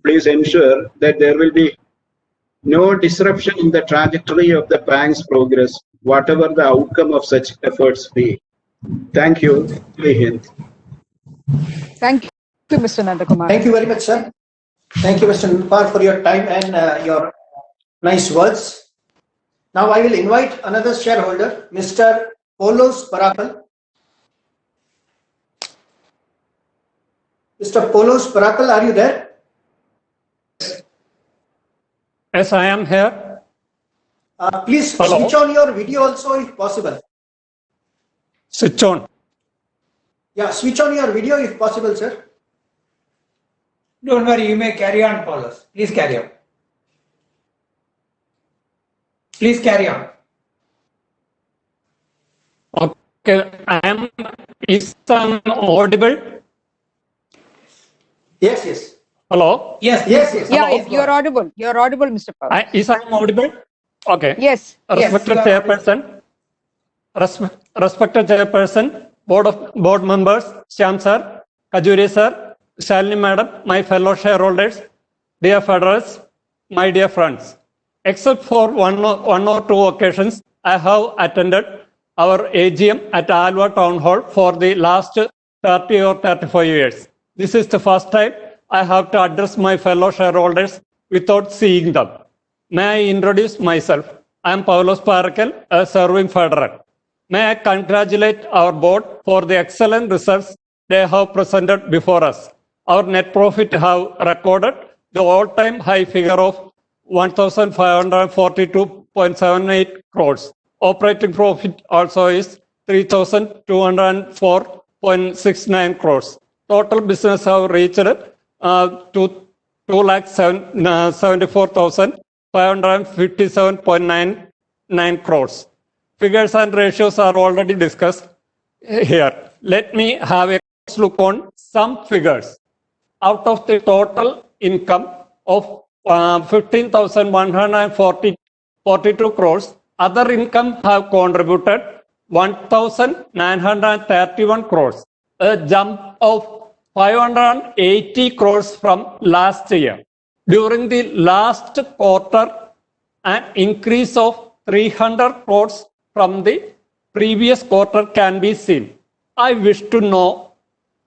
Please ensure that there will be no disruption in the trajectory of the bank's progress, whatever the outcome of such efforts be. Thank you. Jai Hind. Thank you, Mr. Nandakumar. Thank you very much, sir. Thank you, Mr. Nandakumar, for your time and your nice words. Now I will invite another shareholder, Mr. Polos Parakal. Mr. Polos Parakal, are you there? Yes, I am here. Please Hello. switch on your video also if possible. Switch on. Yeah, switch on your video if possible, sir. Don't worry, you may carry on, Paulus. Please carry on. Please carry on. Okay, is I'm audible? Yes, yes. Hello? Yes, yes, yes. Yeah, Hello? you're audible. You're audible, Mr. Paul. Is I'm audible? Okay. Yes. Respected you are Chairperson, respected Chairperson, Board members, Shyam sir, Khajuria sir, Shalini madam, my fellow shareholders, dear federals, my dear friends. Except for one or two occasions, I have attended our AGM at Alva Town Hall for the last 30 or 35 years. This is the first time I have to address my fellow shareholders without seeing them. May I introduce myself? I am Paulos Parakal, a serving federal. May I congratulate our board for the excellent results they have presented before us. Our net profit have recorded the all-time high figure of 1,542.78 crores. Operating profit also is 3,204.69 crores. Total business have reached to 2,74,557.99 crores. Figures and ratios are already discussed here. Let me have a close look on some figures. Out of the total income of 15,142 crores. Other income have contributed 1,931 crores, a jump of 580 crores from last year. During the last quarter, an increase of 300 crores from the previous quarter can be seen. I wish to know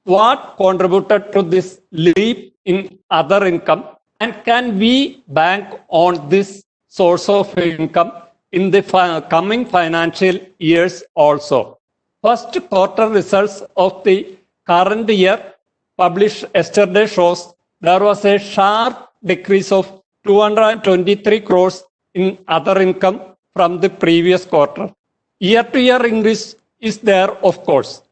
what contributed to this leap in other income, and can we bank on this source of income in the coming financial years also? First quarter results of the current year published yesterday shows there was a sharp decrease of 223 crores in other income from the previous quarter. Year-to-year increase is there, of course.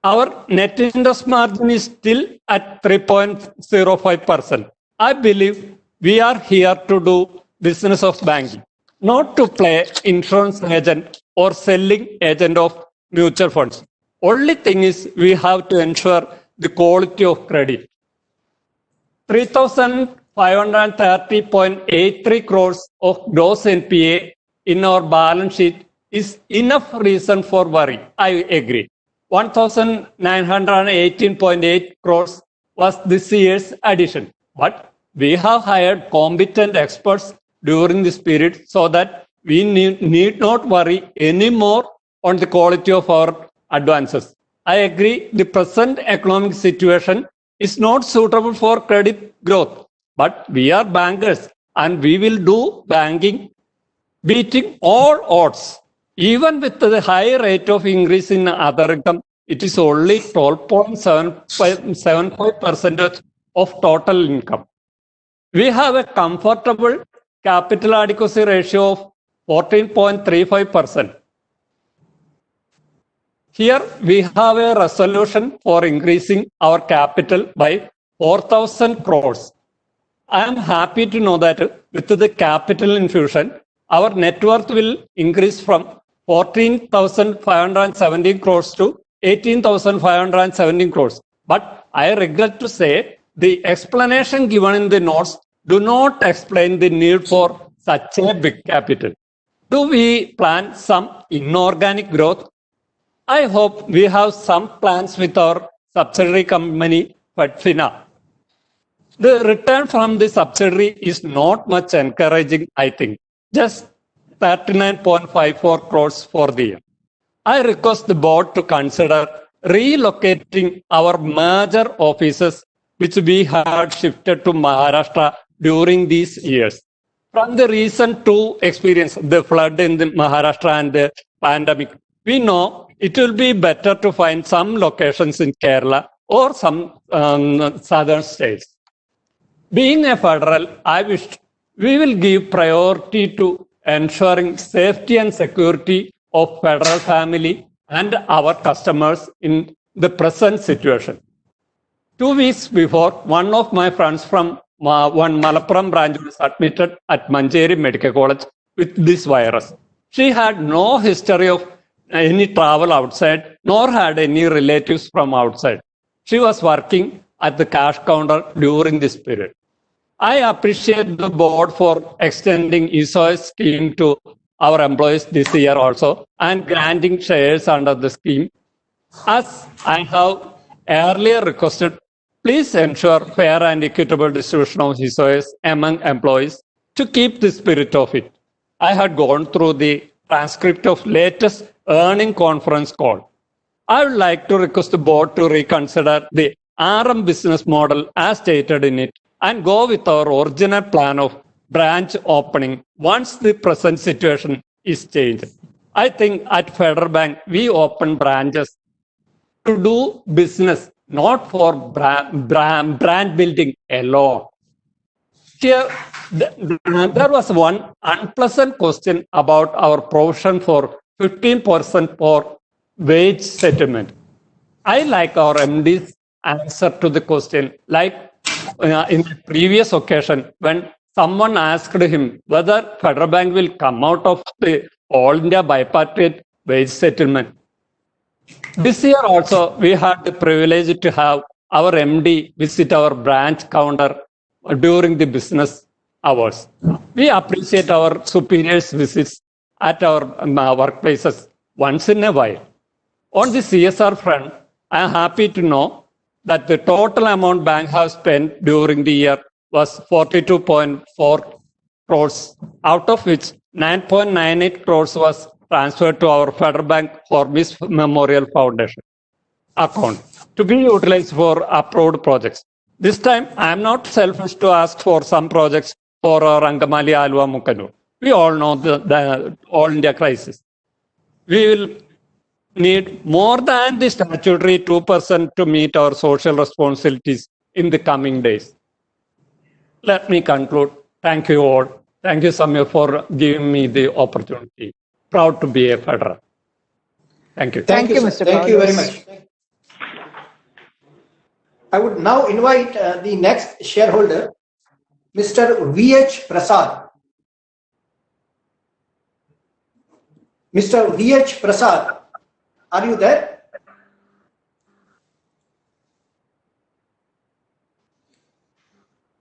Our net interest margin is still at 3.05%. I believe we are here to do business of banking, not to play insurance agent or selling agent of mutual funds. Only thing is we have to ensure the quality of credit. 3,530.83 crores of gross NPA in our balance sheet is enough reason for worry. I agree. 1,918.8 crores was this year's addition. But we have hired competent experts during this period so that we need not worry anymore on the quality of our advances. I agree the present economic situation is not suitable for credit growth, but we are bankers and we will do banking beating all odds. Even with the high rate of increase in other income, it is only 12.75% of total income. We have a comfortable capital adequacy ratio of 14.35%. Here we have a resolution for increasing our capital by 4,000 crores. I am happy to know that with the capital infusion, our net worth will increase from 14,517 crores to 18,517 crores. But I regret to say the explanation given in the notes do not explain the need for such a big capital. Do we plan some inorganic growth? I hope we have some plans with our subsidiary company, Fedfina. The return from the subsidiary is not much encouraging, I think. Just 39.54 crores for the year. I request the board to consider relocating our major offices which we had shifted to Maharashtra during these years. From the recent two experience, the flood in the Maharashtra and the pandemic, we know it will be better to find some locations in Kerala or some southern states. Being a federal, I wish we will give priority to ensuring safety and security of federal family and our customers in the present situation. 2 weeks before, one of my friends from one Malappuram branch was admitted at Manjeri Medical College with this virus. She had no history of any travel outside, nor had any relatives from outside. She was working at the cash counter during this period. I appreciate the board for extending ESOS scheme to our employees this year also and granting shares under the scheme. As I have earlier requested, please ensure fair and equitable distribution of ESOS among employees to keep the spirit of it. I had gone through the transcript of latest earning conference call. I would like to request the board to reconsider the RM business model as stated in it and go with our original plan of branch opening once the present situation is changed. I think at Federal Bank, we open branches to do business, not for brand building alone. Here, there was one unpleasant question about our provision for 15% for wage settlement. I like our MD's answer to the question, like in the previous occasion when someone asked him whether Federal Bank will come out of the All India bipartite wage settlement. This year also, we had the privilege to have our MD visit our branch counter during the business hours. We appreciate our superiors' visits at our workplaces once in a while. On the CSR front, I am happy to know that the total amount bank has spent during the year was 42.4 crores, out of which 9.98 crores was transferred to our Federal Bank Hormis Memorial Foundation account to be utilized for approved projects. This time, I am not selfish to ask for some projects for our Rangamali Alua Mukanu. We all know the All India crisis. We will need more than the statutory 2% to meet our social responsibilities in the coming days. Let me conclude. Thank you all. Thank you, Samir, for giving me the opportunity. Proud to be a federal. Thank you. Thank you, sir. Mr. Thank you very Carlos. much. I would now invite the next shareholder, Mr. V.H. Prasad. Mr. V.H. Prasad, are you there?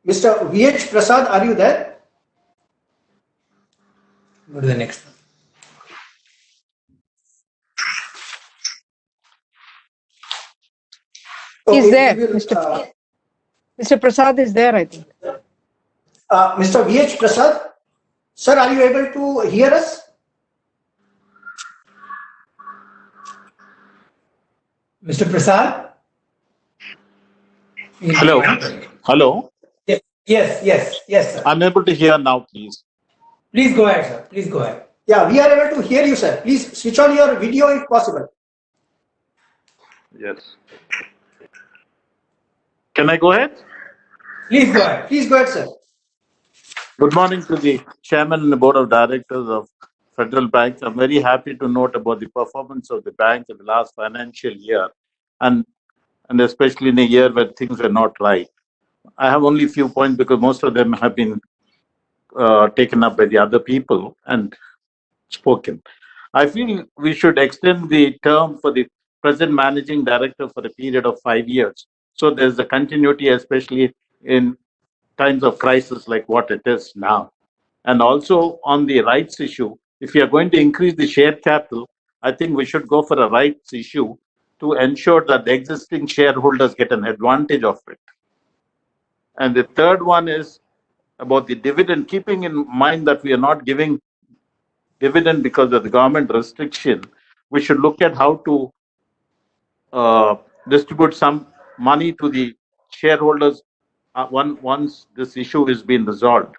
Mr. V.H. Prasad, are you there? Go to the next one. He's Okay, there. we will, Mr. Prasad is there, I think. Mr. V.H. Prasad, sir, are you able to hear us? Mr. Prasad? Hello. Hello. Yes, sir. I'm able to hear now, please. Please go ahead, sir. Please go ahead. Yeah, we are able to hear you, sir. Please switch on your video if possible. Yes. Can I go ahead? Please go ahead. Please go ahead, sir. Good morning to the Chairman and the Board of Directors of Federal Bank. I'm very happy to note about the performance of the bank in the last financial year, and especially in a year where things were not right. I have only a few points because most of them have been taken up by the other people and spoken. I feel we should extend the term for the present managing director for a period of 5 years. So there's a continuity, especially in times of crisis like what it is now. And also on the rights issue, if you are going to increase the share capital, I think we should go for a rights issue to ensure that the existing shareholders get an advantage of it. And the third one is about the dividend, keeping in mind that we are not giving dividend because of the government restriction. We should look at how to distribute some money to the shareholders once this issue has been resolved,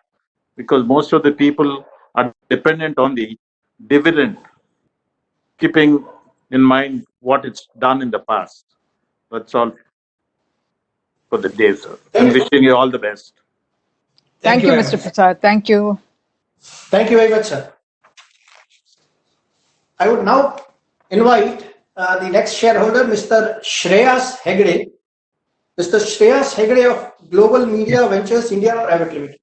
because most of the people are dependent on the dividend, keeping in mind what it's done in the past. That's all for the day, sir. And wishing you all the best. Thank you, Mr. Prasad. Thank you. Thank you very much, sir. I would now invite the next shareholder, Mr. Shreyas Hegde. Mr. Shreyas Hegde of Global Media Ventures India Private Limited.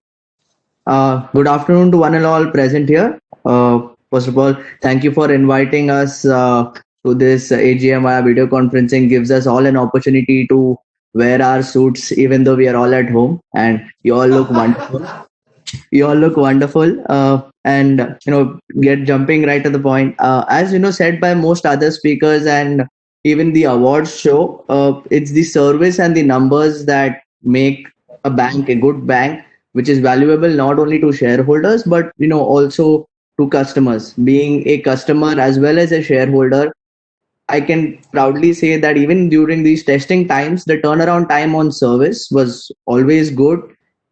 Good afternoon to one and all present here. First of all, thank you for inviting us to this AGM via video conferencing. Gives us all an opportunity to wear our suits even though we are all at home, and you all look wonderful. You all look wonderful, and get jumping right to the point. As said by most other speakers and even the awards show, it's the service and the numbers that make a bank a good bank, which is valuable not only to shareholders but also to customers. Being a customer as well as a shareholder, I can proudly say that even during these testing times, the turnaround time on service was always good,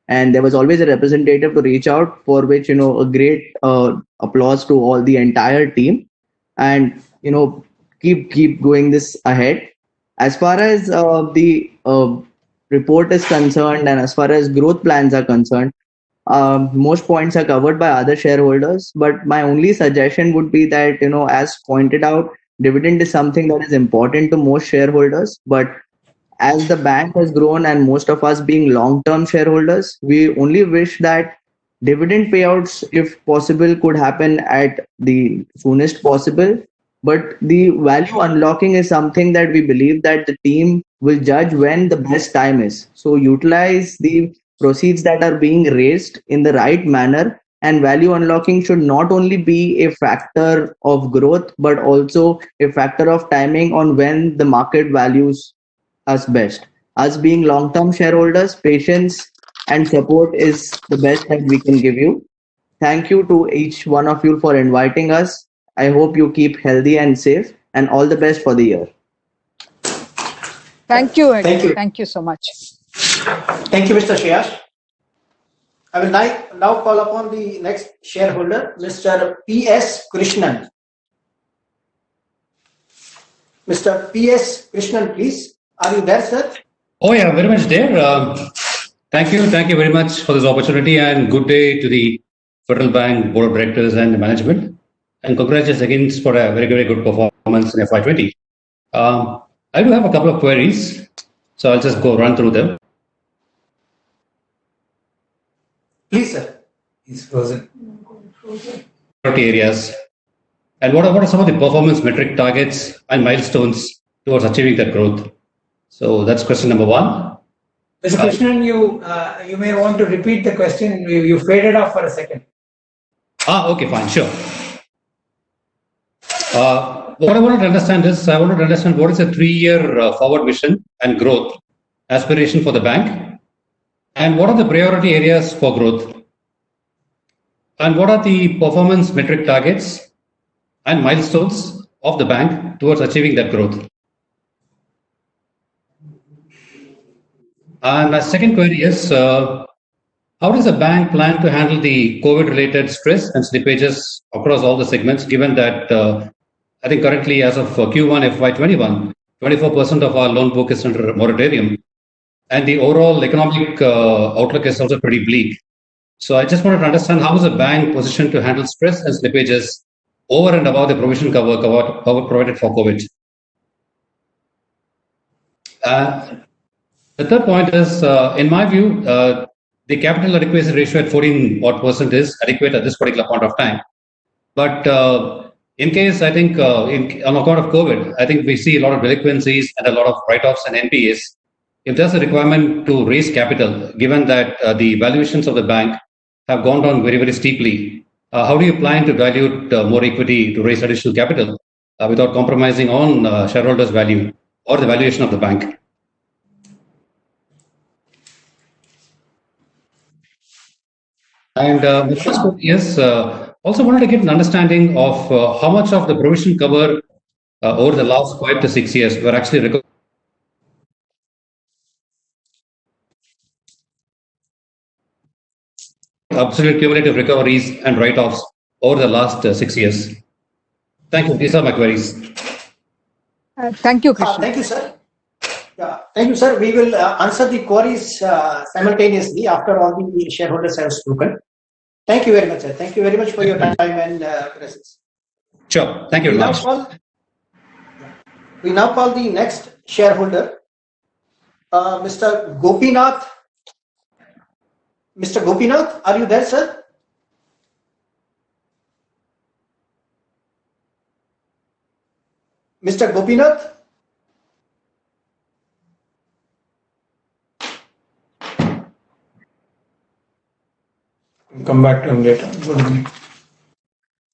and there was always a representative to reach out, for which a great applause to all the entire team, and keep going this ahead. As far as the report is concerned, and as far as growth plans are concerned, most points are covered by other shareholders, but my only suggestion would be that as pointed out, dividend is something that is important to most shareholders, but as the bank has grown and most of us being long-term shareholders, we only wish that dividend payouts, if possible, could happen at the soonest possible. But the value unlocking is something that we believe that the team will judge when the best time is. So utilize the proceeds that are being raised in the right manner, and value unlocking should not only be a factor of growth but also a factor of timing on when the market values us best. Us being long-term shareholders, patience and support is the best that we can give you. Thank you to each one of you for inviting us. I hope you keep healthy and safe, and all the best for the year. Thank you, Eddie. Thank you. Thank you so much. Thank you, Mr. Shreyash. I will now call upon the next shareholder, Mr. P.S. Krishnan. Mr. P.S. Krishnan, please. Are you there, sir? Oh, yeah, very much there. Thank you very much for this opportunity, and good day to the Federal Bank Board of Directors and the management. And congratulations again for a very, very good performance in FY20. I do have a couple of queries, so I'll just run through them. Please, sir. He's frozen. Areas. And what are some of the performance metric targets and milestones towards achieving that growth? So that's question number one. Mr. Krishnan, you may want to repeat the question. You faded off for a second. Okay, fine, sure. What I wanted to understand is, what is a 3-year forward vision and growth aspiration for the bank, and what are the priority areas for growth, and what are the performance metric targets and milestones of the bank towards achieving that growth. And my second query is, how does the bank plan to handle the COVID-related stress and slippages across all the segments, given that I think currently as of Q1 FY21, 24% of our loan book is under moratorium, and the overall economic outlook is also pretty bleak. So I just wanted to understand, how is the bank positioned to handle stress and slippages over and above the provision cover provided for COVID? The third point is, in my view, the capital adequacy ratio at 14% is adequate at this particular point of time. But in case, I think, on account of COVID, I think we see a lot of delinquencies and a lot of write-offs and NPAs. If there's a requirement to raise capital, given that the valuations of the bank have gone down very, very steeply, how do you plan to dilute more equity to raise additional capital without compromising on shareholders' value or the valuation of the bank? And the first question is, also wanted to get an understanding of how much of the provision cover over the last 5 to 6 years were actually recovered. Absolute cumulative recoveries and write-offs over the last 6 years. Thank you. These are my queries. Thank you, Krishna. Thank you, sir. Yeah, thank you, sir. We will answer the queries simultaneously after all the shareholders have spoken. Thank you very much, sir. Thank you very much for your time and presence. Sure. Thank you very much. We now call the next shareholder, Mr. Gopinath. Mr. Gopinath, are you there, sir? Mr. Gopinath? Come back to him later.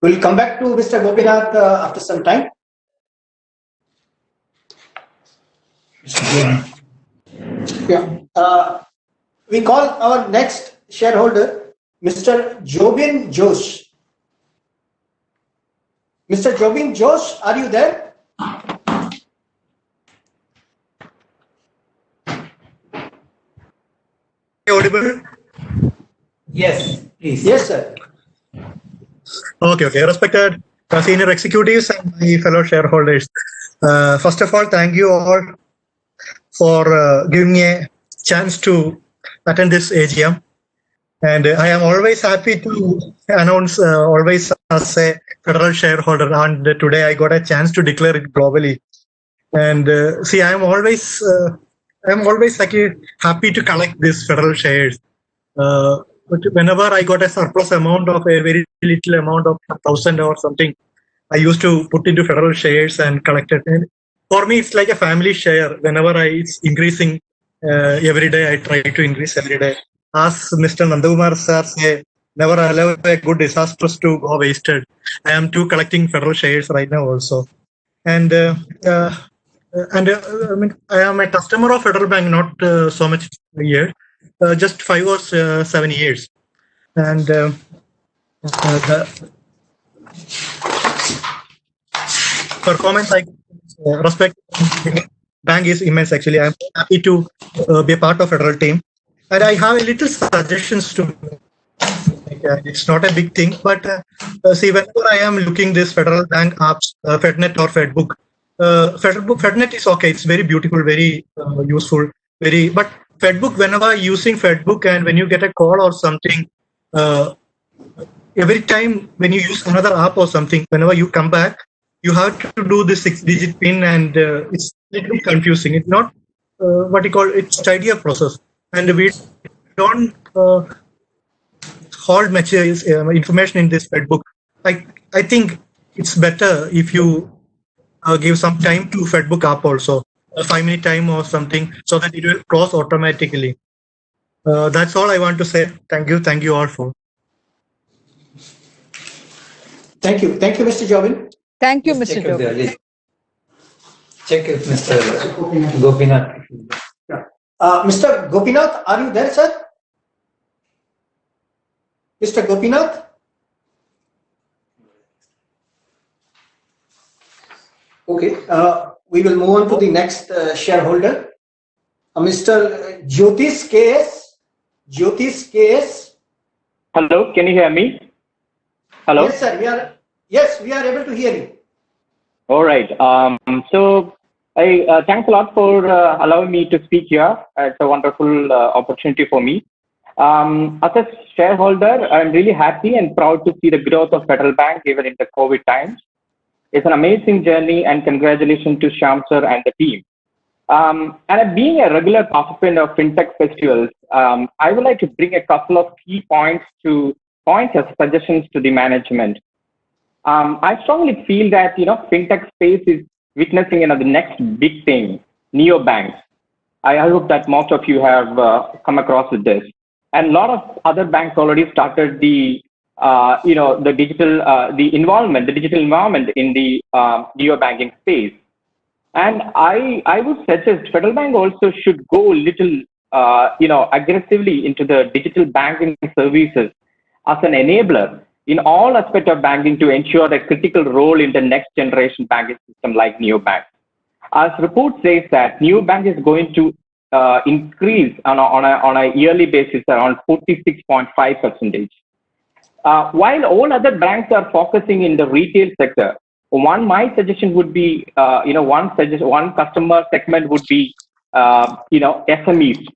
We'll come back to Mr. Gopinath after some time. Yeah. We call our next shareholder, Mr. Jobin Josh. Mr. Jobin Josh, are you there? Audible? Yes, please. Yes, sir. Okay. Respected senior executives and my fellow shareholders. First of all, thank you all for giving me a chance to attend this AGM. And I am always happy to announce always as a federal shareholder. And today I got a chance to declare it globally. And see, I am always like happy to collect these federal shares. But whenever I got a surplus amount of a very little amount of 1,000 or something, I used to put into federal shares and collect it. And for me, it's like a family share. Whenever it's increasing every day, I try to increase every day. as Mr. Nandakumar sir say, never allow a good disastrous to go wasted. I am too collecting federal shares right now also, and I mean, I am a customer of Federal Bank, not so much a year, just 5 or 7 years, and the performance I respect bank is immense. Actually, I'm happy to be a part of Federal team, and I have a little suggestions to. It's not a big thing, but see, whenever I am looking this Federal Bank apps, FedNet or FedBook, FedNet is okay. It's very beautiful, very useful, very. But FedBook, whenever using FedBook, and when you get a call or something, every time when you use another app or something, whenever you come back, you have to do the 6-digit PIN, and it's a little confusing. It's not what you call it's tidier process, and we don't hold much information in this FedBook. I think it's better if you give some time to FedBook app also, a 5-minute time or something, so that it will cross automatically. That's all I want to say. Thank you all for. Thank you, Mr. Jobin. Thank you, Let's Mr. check if Jobin. there is- Check if Mr. Gopinath. Mr. Gopinath, are you there, sir? Mr. Gopinath? Okay, we will move on to the next shareholder, Mr. Jyotis KS. Jyotis KS. Hello, can you hear me? Hello? Yes, sir. We are able to hear you. All right. So I thanks a lot for allowing me to speak here. It's a wonderful opportunity for me. As a shareholder, I'm really happy and proud to see the growth of Federal Bank even in the COVID times. It's an amazing journey, and congratulations to Shyam sir and the team. And being a regular participant of FinTech festivals, I would like to bring a couple of key points as suggestions to the management. I strongly feel that FinTech space is witnessing the next big thing, neobanks. I hope that most of you have come across with this, and a lot of other banks already started the the digital involvement in the neobanking space. And I would suggest Federal Bank also should go a little aggressively into the digital banking services as an enabler in all aspects of banking to ensure a critical role in the next generation banking system like neobank. As report says that neobank is going to increase on a yearly basis around 46.5%. While all other banks are focusing in the retail sector, my suggestion would be, one customer segment would be, SMEs.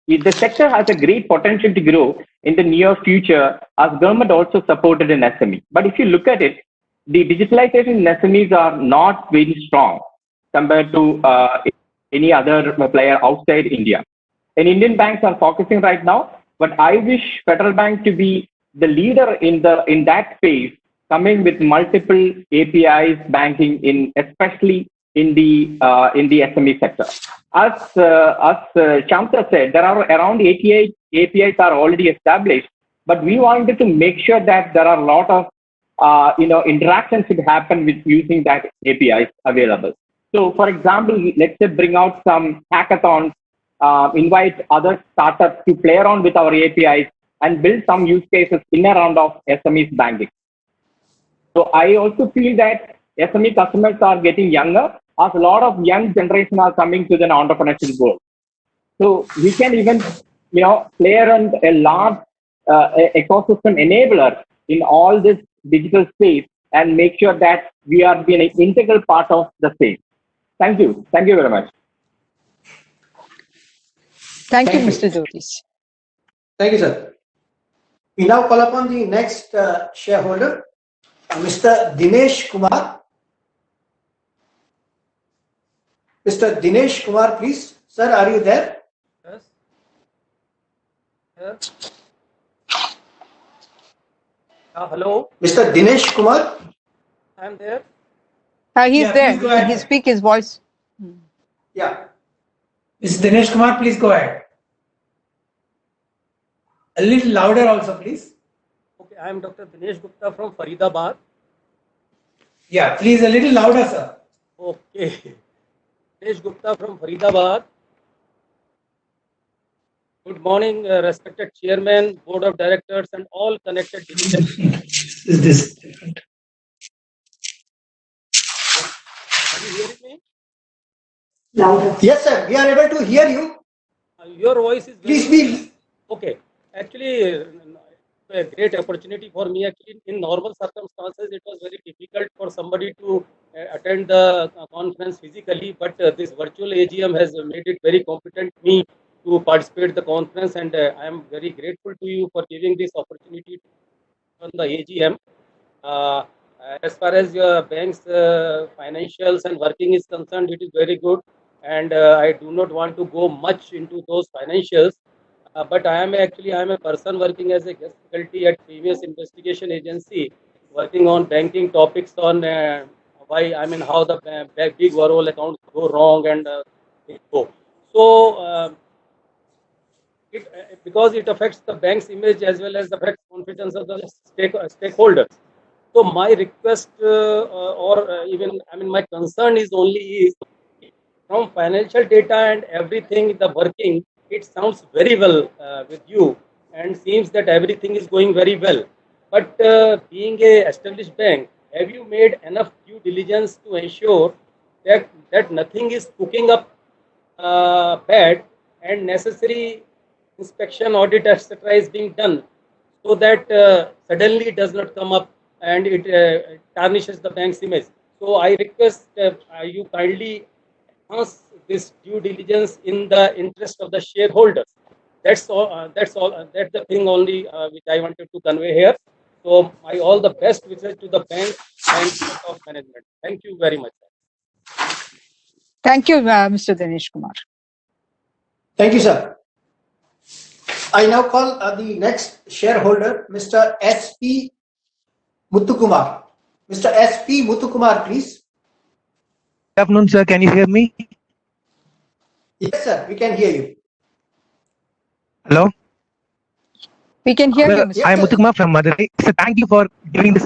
The sector has a great potential to grow in the near future as government also supported in SME. But if you look at it, the digitalization in SMEs are not very strong compared to any other player outside India. And Indian banks are focusing right now, but I wish Federal Bank to be the leader in that space, coming with multiple APIs banking especially in the SME sector. As Shyam said, there are around 88 APIs are already established, but we wanted to make sure that there are a lot of interactions should happen with using that APIs available. So, for example, let's say bring out some hackathons, invite other startups to play around with our APIs and build some use cases in and around of SMEs banking. So I also feel that SME customers are getting younger, as a lot of young generation are coming to the entrepreneurship world. So we can even, play around a large ecosystem enabler in all this digital space and make sure that we are being an integral part of the same. Thank you. Thank you very much. Thank you, Mr. Jyotis. Thank you, sir. We now call upon the next shareholder, Mr. Dinesh Kumar. Mr. Dinesh Kumar, please. Sir, are you there? Yes. Yes. Hello. Mr. Dinesh Kumar? I'm there. He's Yeah, there. please go ahead. He speak his voice. Yeah. Mr. Dinesh Kumar, please go ahead. A little louder also, please. Okay, I am Dr. Dinesh Gupta from Faridabad. Yeah, please a little louder, sir. Okay. Dinesh Gupta from Faridabad. Good morning, respected chairman, board of directors, and all connected divisions. Is this different? Are you hearing me? Louder. Yes, sir. We are able to hear you. Your voice is Please be. okay. Actually, a great opportunity for me. Actually, in normal circumstances, it was very difficult for somebody to attend the conference physically, but this virtual AGM has made it very competent me to participate the conference, and I am very grateful to you for giving this opportunity on the AGM. As far as your bank's financials and working is concerned, it is very good, and I do not want to go much into those financials. But I am a person working as a guest faculty at previous investigation agency, working on banking topics on how the big overall accounts go wrong and it go. So because it affects the bank's image as well as affects confidence of the stakeholders. So my request my concern is only from financial data and everything, the working, it sounds very well with you and seems that everything is going very well. But being a established bank, have you made enough due diligence to ensure that nothing is cooking up bad and necessary inspection, audit, etc. is being done so that suddenly it does not come up and it tarnishes the bank's image. So I request you kindly enhance this due diligence in the interest of the shareholders. That's all. That's the thing only which I wanted to convey here. So I all the best wishes to the bank and top management. Thank you very much. Thank you, Mr. Dinesh Kumar. Thank you, sir. I now call the next shareholder, Mr. S.P. Muthukumar. Mr. S.P. Muthukumar, please. Good afternoon, sir. Can you hear me? Yes, sir. We can hear you. Hello? We can hear you, Mr. I am Muthukumar from Madurai. So thank you for giving this.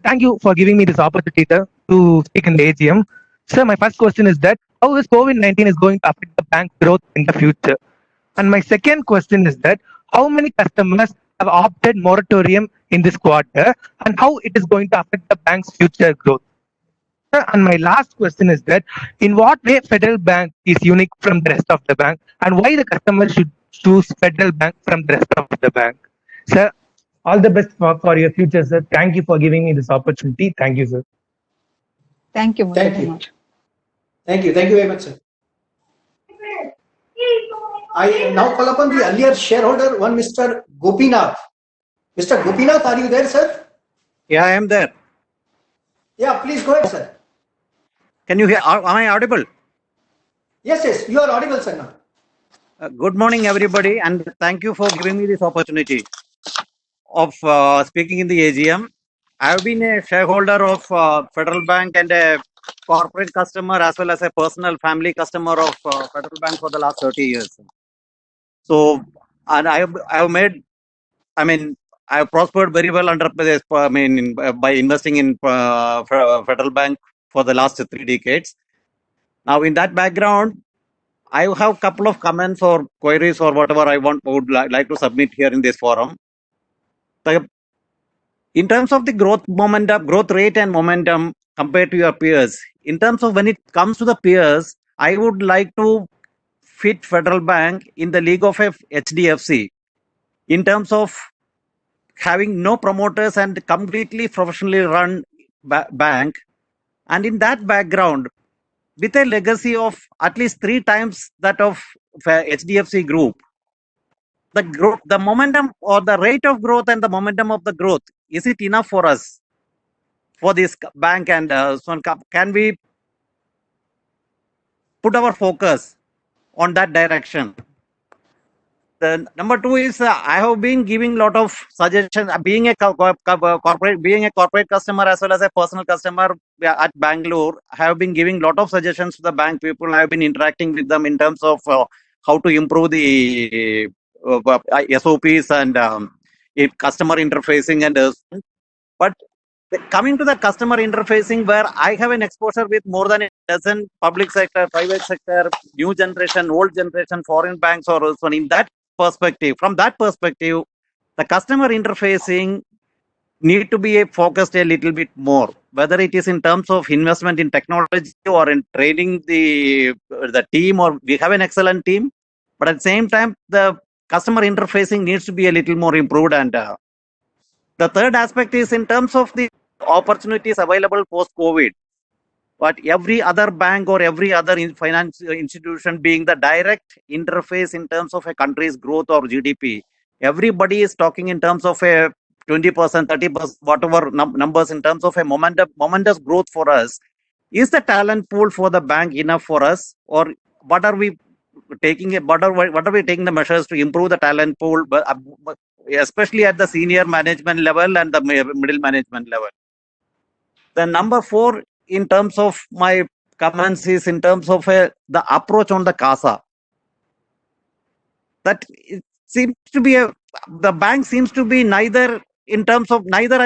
Thank you for giving me this opportunity to speak in the AGM. Sir, my first question is that how is COVID-19 is going to affect the bank growth in the future? And my second question is that how many customers have opted moratorium in this quarter and how it is going to affect the bank's future growth? And my last question is that in what way Federal Bank is unique from the rest of the bank and why the customer should choose Federal Bank from the rest of the bank? Sir, all the best for your future, sir. Thank you for giving me this opportunity. Thank you, sir. Thank you, Thank you. Thank you. Thank you very much, sir. I now call upon the earlier shareholder, one Mr. Gopinath. Mr. Gopinath, are you there, sir? Yeah, I am there. Yeah, please go ahead, sir. Can you hear? Am I audible? Yes, you are audible, sir, now. Good morning, everybody, and thank you for giving me this opportunity of speaking in the AGM. I have been a shareholder of Federal Bank and a corporate customer as well as a personal family customer of Federal Bank for the last 30 years. So, and I have made, I have prospered very well under this, by investing in Federal Bank for the last 3 decades. Now, in that background, I have a couple of comments or queries or whatever I would like to submit here in this forum. In terms of the growth rate and momentum compared to your peers, in terms of when it comes to the peers, I would like to fit Federal Bank in the league of HDFC in terms of having no promoters and completely professionally run bank. And in that background, with a legacy of at least 3 times that of HDFC Group, the growth, the momentum or the rate of growth and the momentum of the growth, is it enough for us for this bank? And so can we put our focus on that direction? The number 2 is I have been giving lot of suggestions, being a corporate customer as well as a personal customer at Bangalore. I have been giving lot of suggestions to the bank people. I have been interacting with them in terms of how to improve the SOPs and customer interfacing and but coming to the customer interfacing, where I have an exposure with more than a dozen public sector, private sector, new generation, old generation, foreign banks, or so in that perspective, from that perspective, the customer interfacing need to be focused a little bit more, whether it is in terms of investment in technology or in training the team, or we have an excellent team, but at the same time, the customer interfacing needs to be a little more improved. And the third aspect is in terms of the opportunities available post-COVID. But every other bank or every other financial institution being the direct interface in terms of a country's growth or GDP, everybody is talking in terms of a 20%, 30%, whatever numbers in terms of a momentous growth for us. Is the talent pool for the bank enough for us, or what are we taking? What are we taking the measures to improve the talent pool, especially at the senior management level and the middle management level? The number 4 in terms of my comments is in terms of the approach on the CASA. That it seems to be the bank seems to be neither at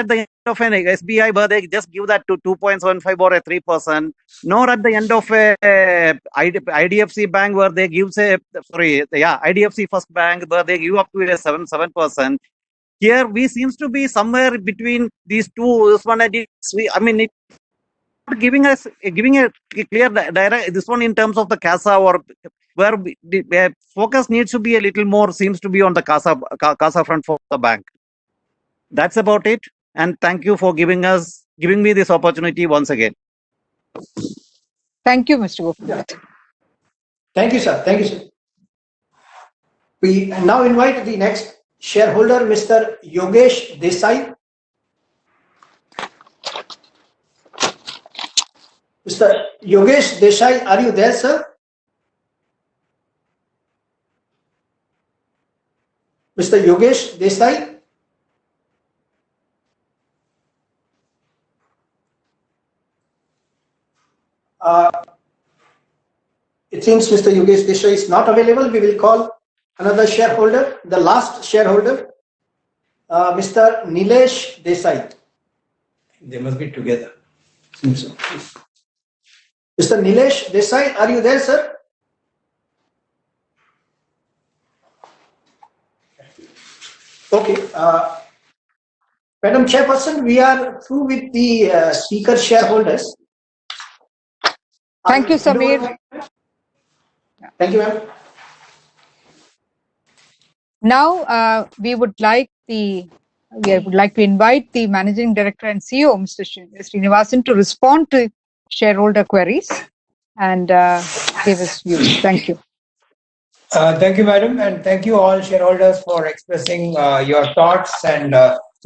the end of an SBI where they just give that to 2.75 or a 3%, nor at the end of a IDFC bank where they give IDFC First Bank where they give up to a 7%. Here we seems to be somewhere between these two. This one, giving a clear direct this one in terms of the CASA, or where the focus needs to be a little more, seems to be on the CASA front for the bank. That's about it. And thank you for giving me this opportunity once again. Thank you, Mr. Gopal. Yeah. Thank you, sir. Thank you, sir. We now invite the next shareholder, Mr. Yogesh Desai. Mr. Yogesh Desai, are you there, sir? Mr. Yogesh Desai? It seems Mr. Yogesh Desai is not available. We will call another shareholder, the last shareholder, Mr. Nilesh Desai. They must be together. Seems so. Mr. Nilesh Desai, are you there, sir? Okay. Madam Chairperson, we are through with the speaker shareholders. Thank you, Samir. Thank you, ma'am. Now, we would like to invite the Managing Director and CEO, Mr. Srinivasan, to respond to shareholder queries and give his views. Thank you. Thank you, madam, and thank you all shareholders for expressing your thoughts, and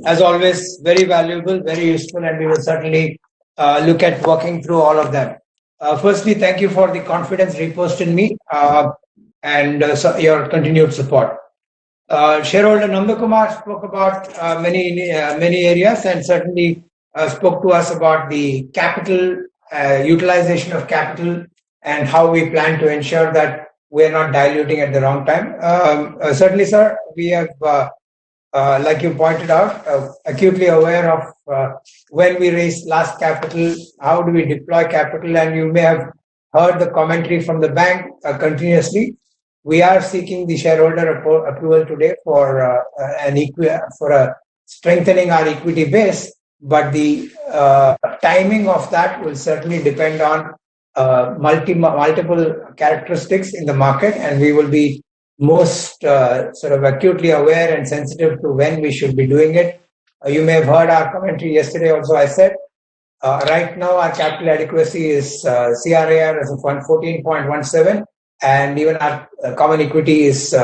as always, very valuable, very useful, and we will certainly look at working through all of them. Firstly, thank you for the confidence reposed in me and your continued support. Shareholder Nanda Kumar spoke about many areas, and certainly spoke to us about the capital, utilization of capital, and how we plan to ensure that we are not diluting at the wrong time. Certainly, sir, we have, like you pointed out, acutely aware of when we raise last capital, how do we deploy capital, and you may have heard the commentary from the bank continuously. We are seeking the shareholder approval today for strengthening our equity base, but the timing of that will certainly depend on multiple characteristics in the market, and we will be most sort of acutely aware and sensitive to when we should be doing it. You may have heard our commentary yesterday also. I said right now our capital adequacy is CRAR is 14.17, and even our common equity is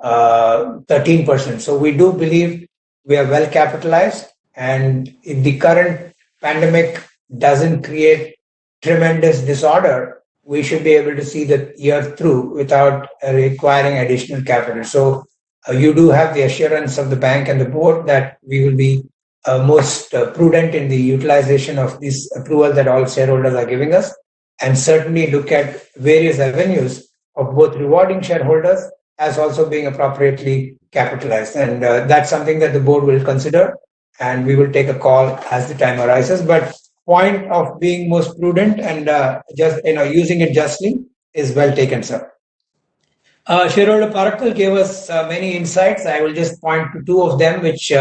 13%. So we do believe we are well capitalized, and if the current pandemic doesn't create tremendous disorder, we should be able to see the year through without requiring additional capital. So you do have the assurance of the bank and the board that we will be most prudent in the utilization of this approval that all shareholders are giving us, and certainly look at various avenues of both rewarding shareholders as also being appropriately capitalized. And that's something that the board will consider, and we will take a call as the time arises. But point of being most prudent and just using it justly is well taken, sir. Shareholder Parakal gave us many insights. I will just point to two of them, which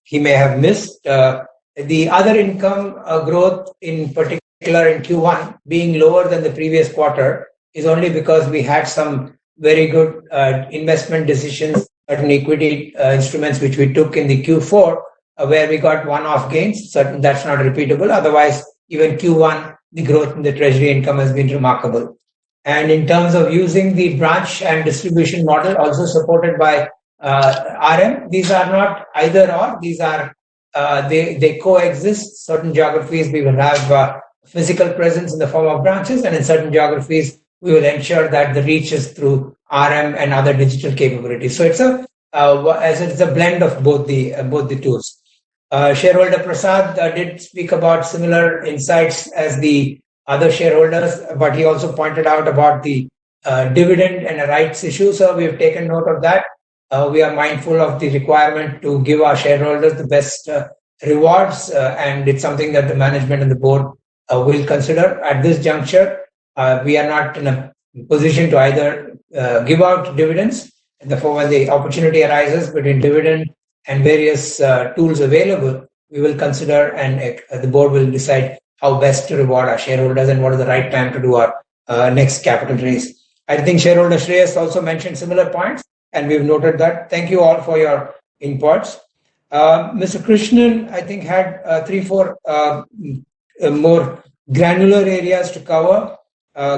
he may have missed. The other income growth, in particular in Q1, being lower than the previous quarter, is only because we had some very good investment decisions, certain equity instruments which we took in the Q4, where we got one-off gains. Certain that's not repeatable. Otherwise, even Q1, the growth in the treasury income has been remarkable. And in terms of using the branch and distribution model, also supported by RM, these are not either or. These are they coexist. Certain geographies we will have physical presence in the form of branches, and in certain geographies we will ensure that the reach is through RM and other digital capabilities. So it's a blend of both the tools. Shareholder Prasad did speak about similar insights as the other shareholders, but he also pointed out about the dividend and a rights issue. So we've taken note of that. We are mindful of the requirement to give our shareholders the best rewards, and it's something that the management and the board will consider. At this juncture, we are not in a position to either give out dividends, and therefore when the opportunity arises between dividend and various tools available, we will consider, and the board will decide how best to reward our shareholders and what is the right time to do our next capital raise. I think shareholder Shreyas also mentioned similar points, and we've noted that. Thank you all for your inputs. Mr. Krishnan, I think, had 3-4 more granular areas to cover.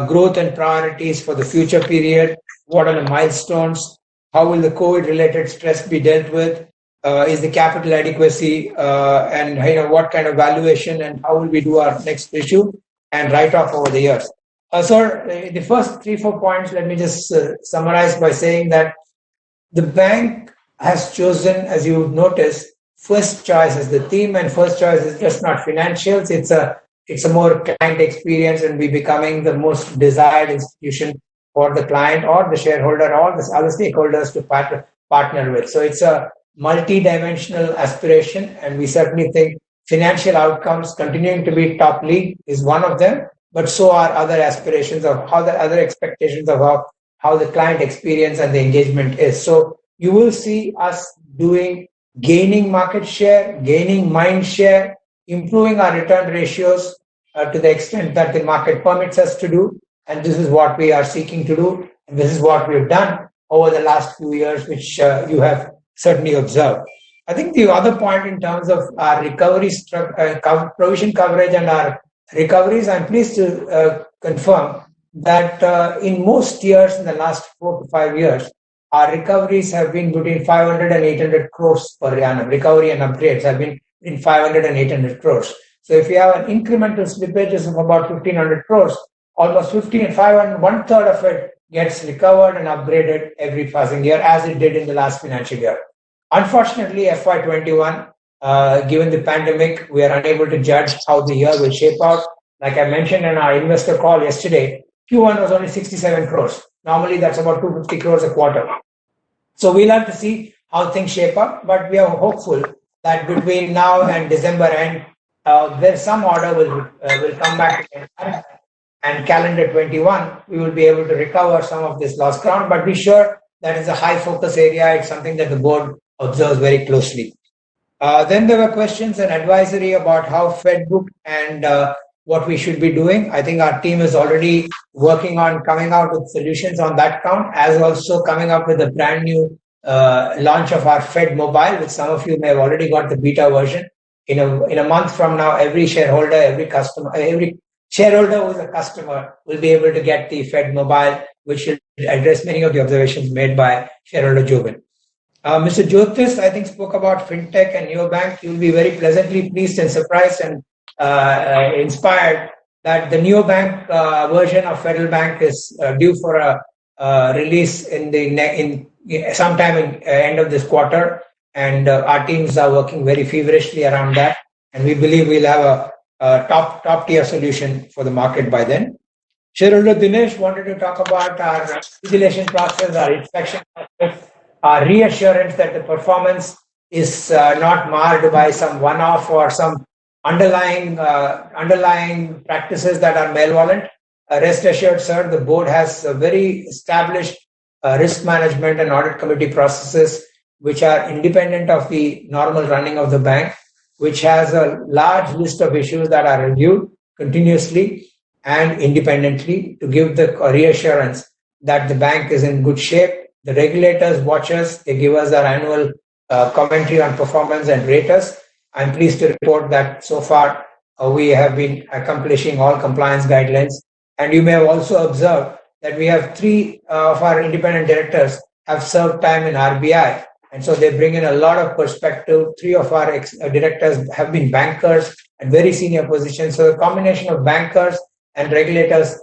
Growth and priorities for the future period. What are the milestones? How will the COVID-related stress be dealt with? Is the capital adequacy and what kind of valuation, and how will we do our next issue and write off over the years? Sir, the first 3-4 points, let me just summarize by saying that the bank has chosen, as you would notice, first choice as the theme, and first choice is just not financials. It's a more client experience, and we becoming the most desired institution for the client or the shareholder or the other stakeholders to partner with. So it's a multi-dimensional aspiration, and we certainly think financial outcomes continuing to be top league is one of them, but so are other aspirations of how the other expectations of how the client experience and the engagement is. So you will see us gaining market share, gaining mind share, improving our return ratios to the extent that the market permits us to do. And this is what we are seeking to do. And this is what we've done over the last few years, which you have certainly observed. I think the other point in terms of our recovery provision coverage and our recoveries, I'm pleased to confirm that in most years in the last 4 to 5 years, our recoveries have been between 500 and 800 crores per annum. Recovery and upgrades have been in 500 and 800 crores. So if you have an incremental slippages of about 1,500 crores, almost 50 and 500, 1/3 of it gets recovered and upgraded every passing year, as it did in the last financial year. Unfortunately, FY21, given the pandemic, we are unable to judge how the year will shape out. Like I mentioned in our investor call yesterday, Q1 was only 67 crores. Normally, that's about 250 crores a quarter. So we'll have to see how things shape up, but we are hopeful that between now and December end, there's some order will come back again. And calendar 21, we will be able to recover some of this lost ground, but be sure that is a high focus area. It's something that the board observes very closely. Then there were questions and advisory about how Fed book and what we should be doing. I think our team is already working on coming out with solutions on that count, as also coming up with a brand new launch of our Fed mobile, which some of you may have already got the beta version. In a month from now, every shareholder, every customer, every shareholder who is a customer will be able to get the Fed mobile, which will address many of the observations made by shareholder Jobin. Mr. Jyotis, I think, spoke about fintech and neobank. You'll be very pleasantly pleased and surprised and inspired that the neobank version of Federal Bank is due for a release in sometime in end of this quarter, and our teams are working very feverishly around that, and we believe we'll have a top tier solution for the market by then. Shareholder Dinesh wanted to talk about our vigilation process, our inspection process, our reassurance that the performance is not marred by some one-off or some underlying practices that are malevolent. Rest assured, sir, the board has a very established risk management and audit committee processes which are independent of the normal running of the bank, which has a large list of issues that are reviewed continuously and independently to give the reassurance that the bank is in good shape. The regulators watch us, they give us our annual commentary on performance and rate us. I'm pleased to report that so far we have been accomplishing all compliance guidelines. And you may have also observed that we have 3 of our independent directors have served time in RBI. And so they bring in a lot of perspective. 3 of our directors have been bankers at very senior positions. So the combination of bankers and regulators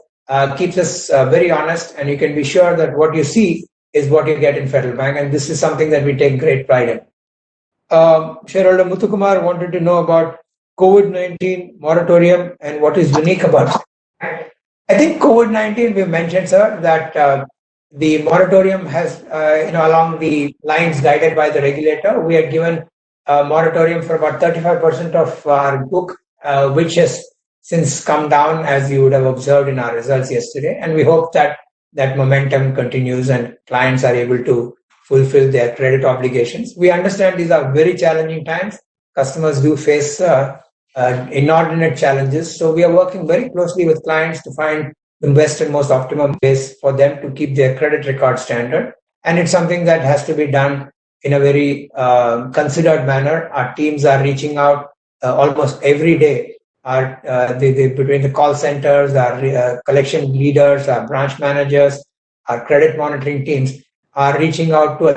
keeps us very honest. And you can be sure that what you see is what you get in Federal Bank. And this is something that we take great pride in. Shareholder Muthukumar wanted to know about COVID-19 moratorium and what is unique about it. I think COVID-19, we mentioned, sir, that the moratorium has, along the lines guided by the regulator, we had given a moratorium for about 35% of our book, which has since come down, as you would have observed in our results yesterday. And we hope that that momentum continues and clients are able to fulfill their credit obligations. We understand these are very challenging times. Customers do face inordinate challenges. So we are working very closely with clients to find the best and most optimum ways for them to keep their credit record standard. And it's something that has to be done in a very considered manner. Our teams are reaching out almost every day. Between the call centers, our collection leaders, our branch managers, our credit monitoring teams are reaching out to a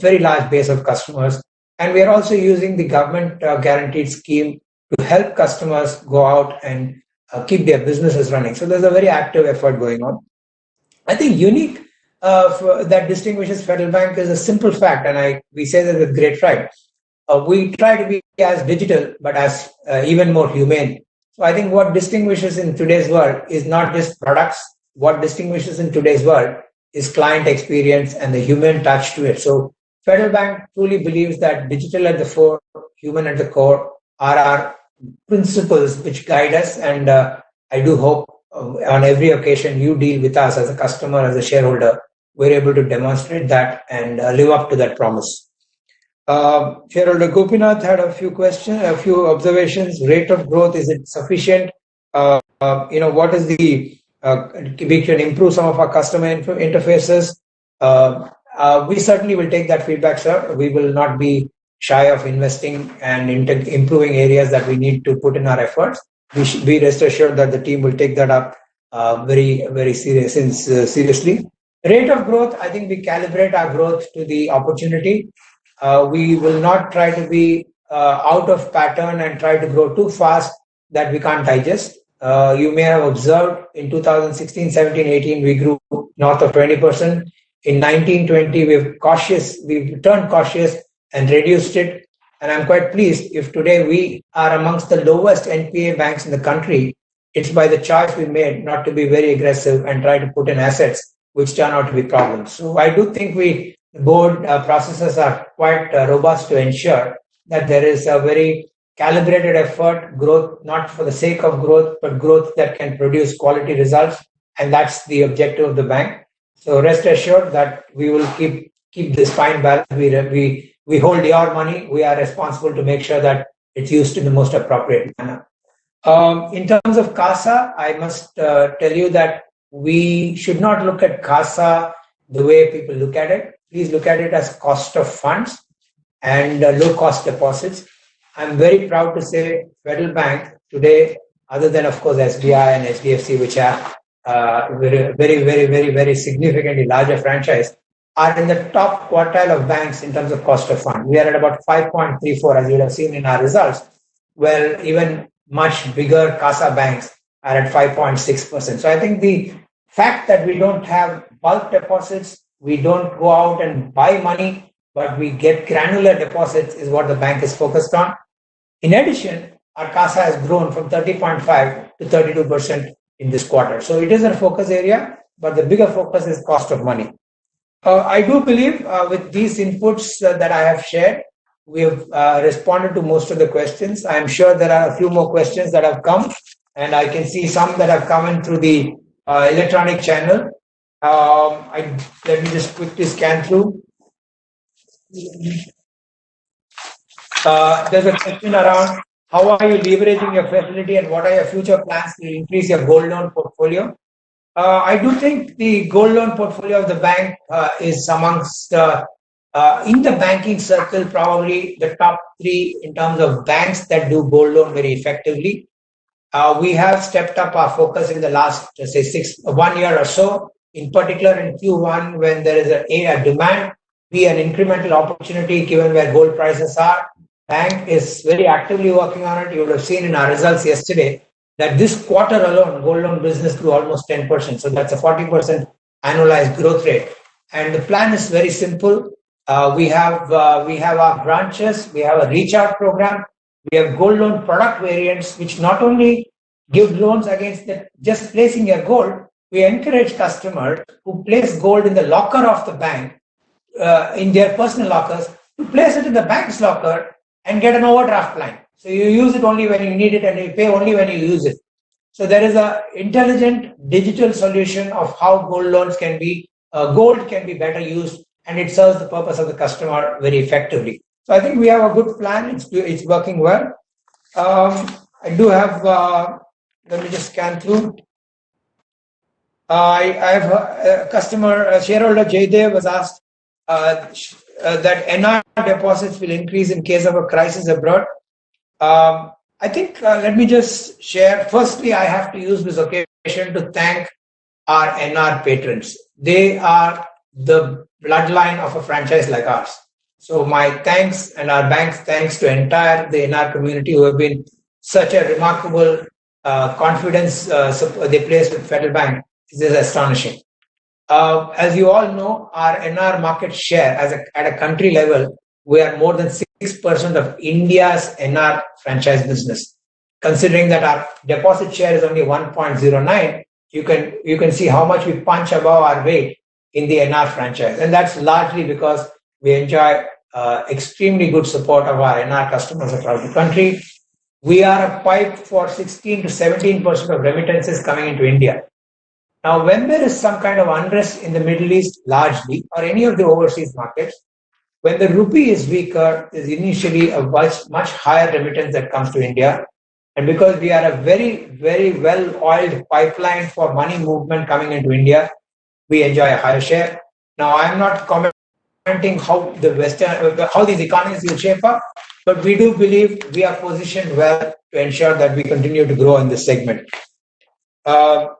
very large base of customers. And we are also using the government guaranteed scheme to help customers go out and keep their businesses running. So there's a very active effort going on. I think unique that distinguishes Federal Bank is a simple fact, and we say that with great pride. We try to be as digital, but as even more humane. So I think what distinguishes in today's world is not just products. What distinguishes in today's world is client experience and the human touch to it. So Federal Bank truly believes that digital at the fore, human at the core are our principles which guide us. And I do hope on every occasion you deal with us as a customer, as a shareholder, we're able to demonstrate that and live up to that promise. Shareholder Gopinath had a few questions, a few observations. Rate of growth, is it sufficient? What is the, we can improve some of our customer interfaces. We certainly will take that feedback, sir. We will not be shy of investing and improving areas that we need to put in our efforts. We should be rest assured that the team will take that up very, very seriously. Rate of growth, I think we calibrate our growth to the opportunity. We will not try to be out of pattern and try to grow too fast that we can't digest. You may have observed in 2016, 17, 18, we grew north of 20%. In 1920, we've turned cautious and reduced it. And I'm quite pleased if today we are amongst the lowest NPA banks in the country, it's by the choice we made not to be very aggressive and try to put in assets which turn out to be problems. So I do think the board processes are quite robust to ensure that there is a very calibrated effort, growth, not for the sake of growth, but growth that can produce quality results. And that's the objective of the bank. So rest assured that we will keep this fine balance. We hold your money. We are responsible to make sure that it's used in the most appropriate manner. In terms of CASA, I must tell you that we should not look at CASA the way people look at it. Please look at it as cost of funds and low-cost deposits. I'm very proud to say Federal Bank today, other than, of course, SBI and HDFC, which are very, very, very, very significantly larger franchise, are in the top quartile of banks in terms of cost of fund. We are at about 5.34, as you would have seen in our results, where even much bigger CASA banks are at 5.6%. So I think the fact that we don't have bulk deposits, we don't go out and buy money, but we get granular deposits is what the bank is focused on. In addition, our CASA has grown from 30.5 to 32% in this quarter. So it is a focus area, but the bigger focus is cost of money. I do believe with these inputs that I have shared, we have responded to most of the questions. I am sure there are a few more questions that have come, and I can see some that have come in through the electronic channel. Let me just quickly scan through. There's a question around how are you leveraging your facility and what are your future plans to increase your gold loan portfolio? I do think the gold loan portfolio of the bank is amongst, in the banking circle, probably the top 3 in terms of banks that do gold loan very effectively. We have stepped up our focus in the last, say, 1 year or so, in particular in Q1 when there is a demand, be an incremental opportunity given where gold prices are. Bank is very actively working on it. You would have seen in our results yesterday that this quarter alone, gold loan business grew almost 10%. So that's a 40% annualized growth rate. And the plan is very simple. We have our branches, we have a reach out program, we have gold loan product variants, which not only give loans against just placing your gold, we encourage customers who place gold in the locker of the bank, in their personal lockers, to place it in the bank's locker and get an overdraft line. So you use it only when you need it and you pay only when you use it. So there is an intelligent digital solution of how gold loans can be, gold can be better used, and it serves the purpose of the customer very effectively. So I think we have a good plan. It's working well. I do have, let me just scan through. I have a customer, shareholder Jaydev was asked that NR deposits will increase in case of a crisis abroad. I think, let me just share. Firstly, I have to use this occasion to thank our NR patrons. They are the bloodline of a franchise like ours. So my thanks and our bank's thanks to entire the NR community who have been such a remarkable confidence they place with Federal Bank. This is astonishing. As you all know, our NR market share at a country level, we are more than 6% of India's NR franchise business. Considering that our deposit share is only 1.09, you can see how much we punch above our weight in the NR franchise. And that's largely because we enjoy extremely good support of our NR customers across the country. We are a pipe for 16 to 17% of remittances coming into India. Now, when there is some kind of unrest in the Middle East, largely, or any of the overseas markets, when the rupee is weaker, there's initially a much higher remittance that comes to India. And because we are a very, very well-oiled pipeline for money movement coming into India, we enjoy a higher share. Now, I'm not commenting how these economies will shape up, but we do believe we are positioned well to ensure that we continue to grow in this segment.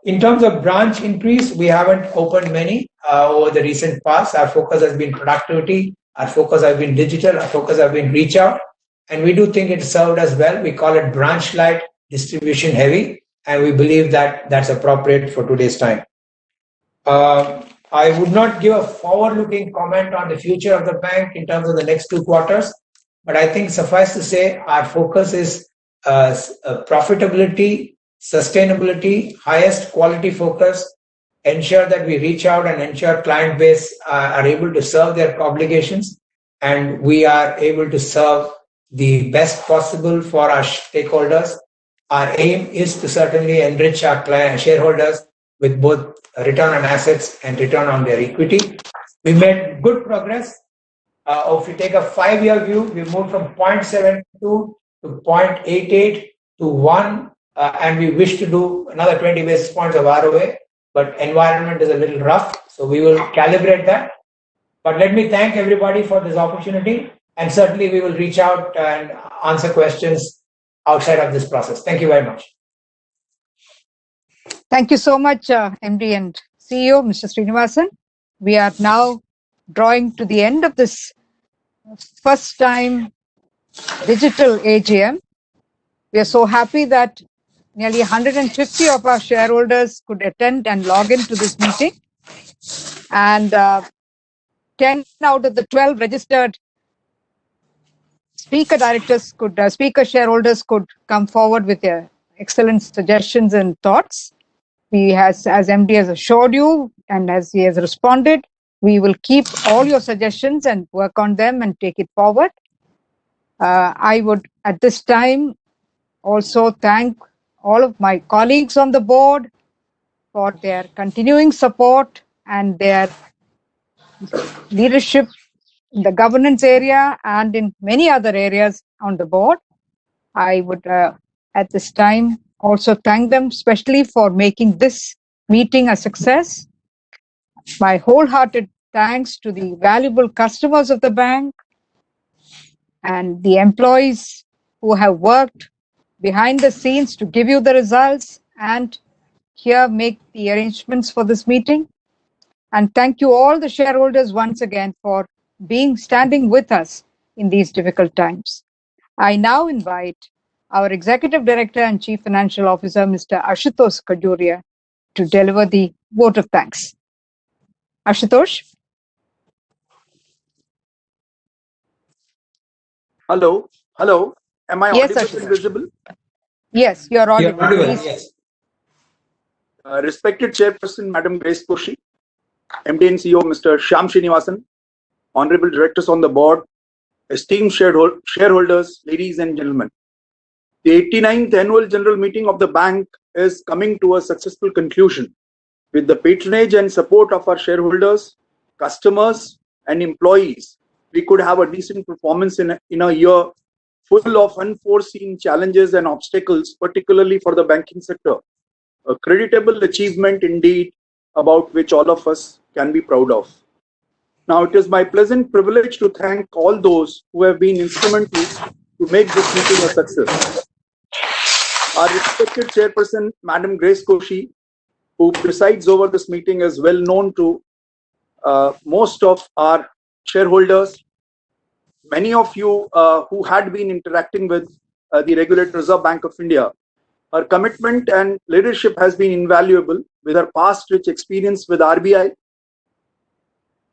In terms of branch increase, we haven't opened many over the recent past. Our focus has been productivity. Our focus has been digital. Our focus has been reach out. And we do think it served us well. We call it branch light, distribution heavy. And we believe that that's appropriate for today's time. I would not give a forward-looking comment on the future of the bank in terms of the next 2 quarters. But I think suffice to say, our focus is profitability, sustainability, highest quality focus, ensure that we reach out and ensure client base are able to serve their obligations, and we are able to serve the best possible for our stakeholders. Our aim is to certainly enrich our client shareholders with both return on assets and return on their equity. We made good progress. If we take a 5-year view, we moved from 0.72 to 0.88 to 1. And we wish to do another 20 basis points of ROA, but environment is a little rough, so we will calibrate that. But let me thank everybody for this opportunity, and certainly we will reach out and answer questions outside of this process. Thank you very much. Thank you so much, MD and CEO, Mr. Srinivasan. We are now drawing to the end of this first time digital AGM. We are so happy that nearly 150 of our shareholders could attend and log into this meeting. And 10 out of the 12 registered speaker shareholders could come forward with their excellent suggestions and thoughts. We as MD has assured you and as he has responded, we will keep all your suggestions and work on them and take it forward. I would at this time also thank all of my colleagues on the board for their continuing support and their leadership in the governance area and in many other areas on the board. I would at this time also thank them especially for making this meeting a success. My wholehearted thanks to the valuable customers of the bank and the employees who have worked behind the scenes to give you the results and here make the arrangements for this meeting. And thank you all the shareholders once again for standing with us in these difficult times. I now invite our Executive Director and Chief Financial Officer, Mr. Ashutosh Khajuria, to deliver the vote of thanks. Ashutosh? Hello. Hello. Am I Yes, audible and visible? Yes, you're audible. Please. Yes. Respected Chairperson, Madam Grace Koshi, MD and CEO, Mr. Shyam Srinivasan, Honorable Directors on the board, esteemed shareholders, ladies and gentlemen. The 89th Annual General Meeting of the bank is coming to a successful conclusion. With the patronage and support of our shareholders, customers, and employees, we could have a decent performance in a year full of unforeseen challenges and obstacles, particularly for the banking sector. A creditable achievement indeed, about which all of us can be proud of. Now, it is my pleasant privilege to thank all those who have been instrumental to make this meeting a success. Our respected Chairperson, Madam Grace Koshi, who presides over this meeting, is well known to most of our shareholders. Many of you who had been interacting with the regulator Reserve Bank of India. Her commitment and leadership has been invaluable. With her past rich experience with RBI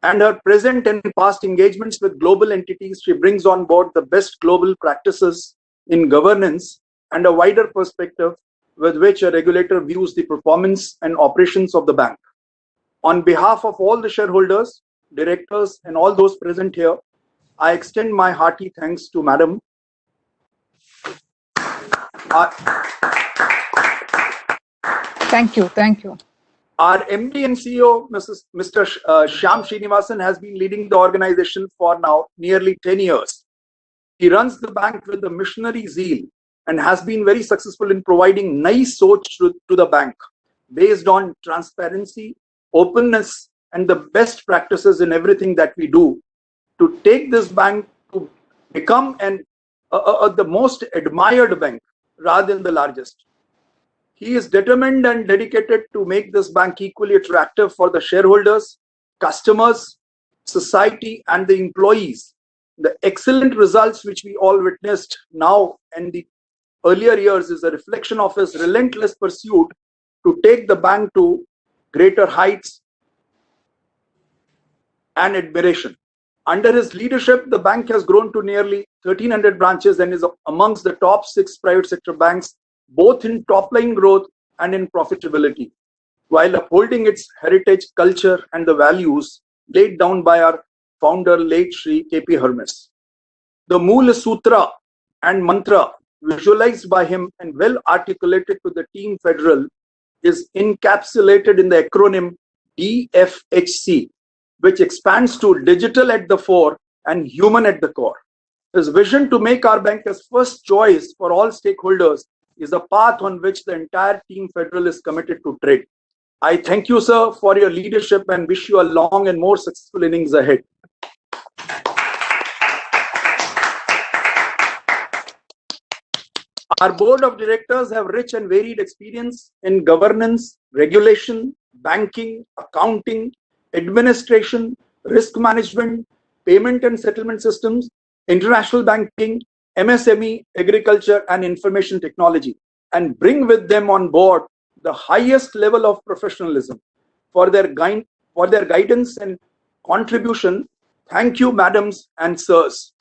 and her present and past engagements with global entities, she brings on board the best global practices in governance and a wider perspective with which a regulator views the performance and operations of the bank. On behalf of all the shareholders, directors, and all those present here, I extend my hearty thanks to Madam. Thank you. Thank you. Our MD and CEO, Mr. Shyam Srinivasan, has been leading the organization for now nearly 10 years. He runs the bank with a missionary zeal and has been very successful in providing nice soch to the bank based on transparency, openness, and the best practices in everything that we do to take this bank to become the most admired bank rather than the largest. He is determined and dedicated to make this bank equally attractive for the shareholders, customers, society, and the employees. The excellent results which we all witnessed now and the earlier years is a reflection of his relentless pursuit to take the bank to greater heights and admiration. Under his leadership, the bank has grown to nearly 1,300 branches and is amongst the top 6 private sector banks, both in top-line growth and in profitability, while upholding its heritage, culture, and the values laid down by our founder, late Shri K.P. Hermes. The Moola Sutra and mantra visualized by him and well articulated to the team Federal is encapsulated in the acronym DFHC, which expands to digital at the fore and human at the core. His vision to make our bank as first choice for all stakeholders is a path on which the entire team Federal is committed to tread. I thank you, sir, for your leadership and wish you a long and more successful innings ahead. Our board of directors have rich and varied experience in governance, regulation, banking, accounting, administration, risk management, payment and settlement systems, international banking, MSME, agriculture, and information technology, and bring with them on board the highest level of professionalism. For their guidance and contribution, thank you, madams and sirs.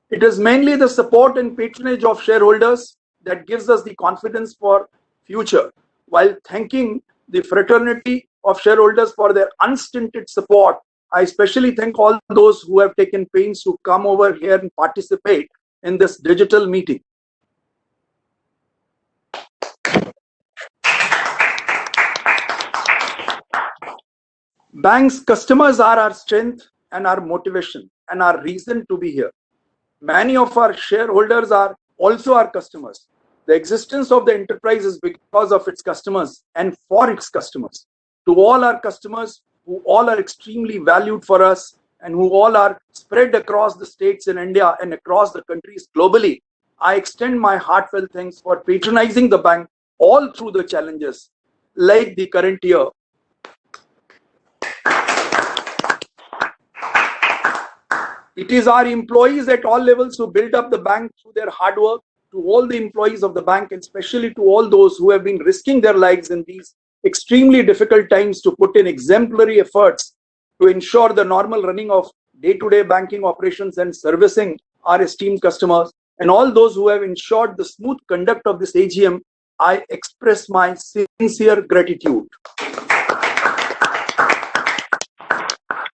It is mainly the support and patronage of shareholders that gives us the confidence for future. While thanking the fraternity of shareholders for their unstinted support, I especially thank all those who have taken pains to come over here and participate in this digital meeting. Bank's customers are our strength and our motivation and our reason to be here. Many of our shareholders are also our customers. The existence of the enterprise is because of its customers and for its customers. To all our customers, who all are extremely valued for us and who all are spread across the states in India and across the countries globally, I extend my heartfelt thanks for patronizing the bank all through the challenges like the current year. It is our employees at all levels who build up the bank through their hard work. To all the employees of the bank, and especially to all those who have been risking their lives in these extremely difficult times to put in exemplary efforts to ensure the normal running of day-to-day banking operations and servicing our esteemed customers, and all those who have ensured the smooth conduct of this AGM, I express my sincere gratitude.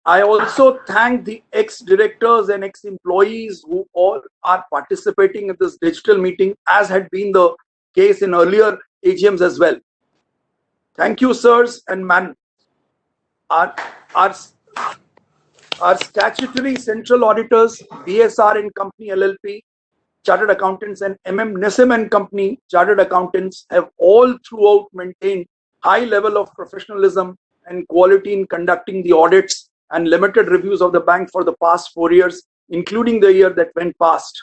I also thank the ex-directors and ex-employees who all are participating in this digital meeting, as had been the case in earlier AGMs as well. Thank you, sirs and ma'am. Our statutory central auditors, BSR and Company LLP, Chartered Accountants, and Nissim and Company Chartered Accountants have all throughout maintained high level of professionalism and quality in conducting the audits and limited reviews of the bank for the past 4 years, including the year that went past.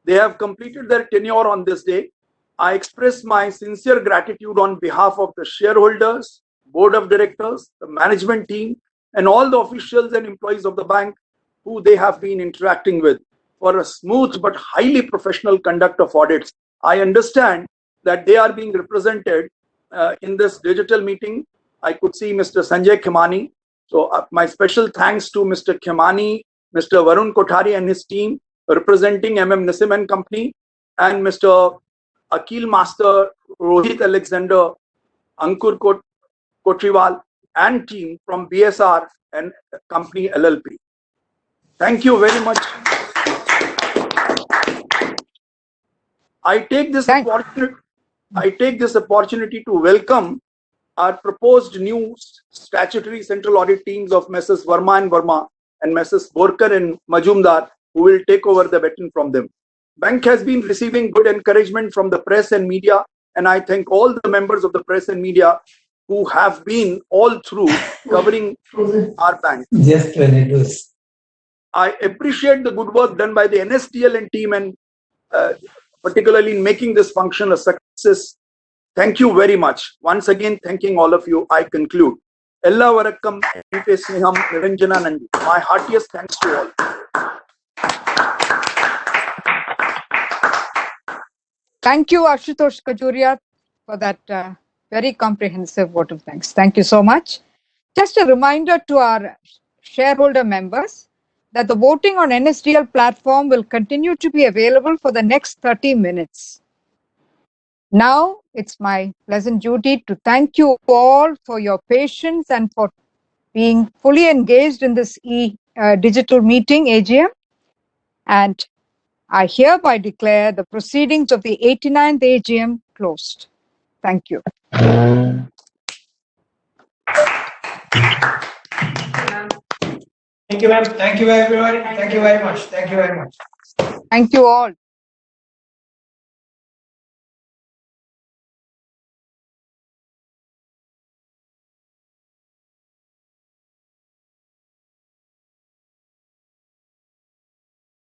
They have completed their tenure on this day. I express my sincere gratitude on behalf of the shareholders, board of directors, the management team, and all the officials and employees of the bank who they have been interacting with for a smooth but highly professional conduct of audits. I understand that they are being represented in this digital meeting. I could see Mr. Sanjay Khemani. So my special thanks to Mr. Khemani, Mr. Varun Kothari and his team representing Nissim and Company, and Mr. Akil Master, Rohit Alexander, Ankur Kotriwal and team from BSR and Company LLP. Thank you very much. I take this opportunity to welcome our proposed new statutory central audit teams of Messrs. Verma and Verma and Messrs. Borkar and Majumdar, who will take over the baton from them. Bank has been receiving good encouragement from the press and media, and I thank all the members of the press and media who have been all through covering our bank. Just when it was. I appreciate the good work done by the NSDL and team, and particularly in making this function a success. Thank you very much. Once again, thanking all of you, I conclude. Ella Varakkam, Sneham, Niranjana Nandi. My heartiest thanks to all. Thank you, Ashutosh Kajuria, for that very comprehensive vote of thanks. Thank you so much. Just a reminder to our shareholder members that the voting on NSDL platform will continue to be available for the next 30 minutes. Now, it's my pleasant duty to thank you all for your patience and for being fully engaged in this digital meeting, AGM. And I hereby declare the proceedings of the 89th AGM closed. Thank you. Thank you, ma'am. Thank you, everybody. Thank you very much. Thank you very much. Thank you all.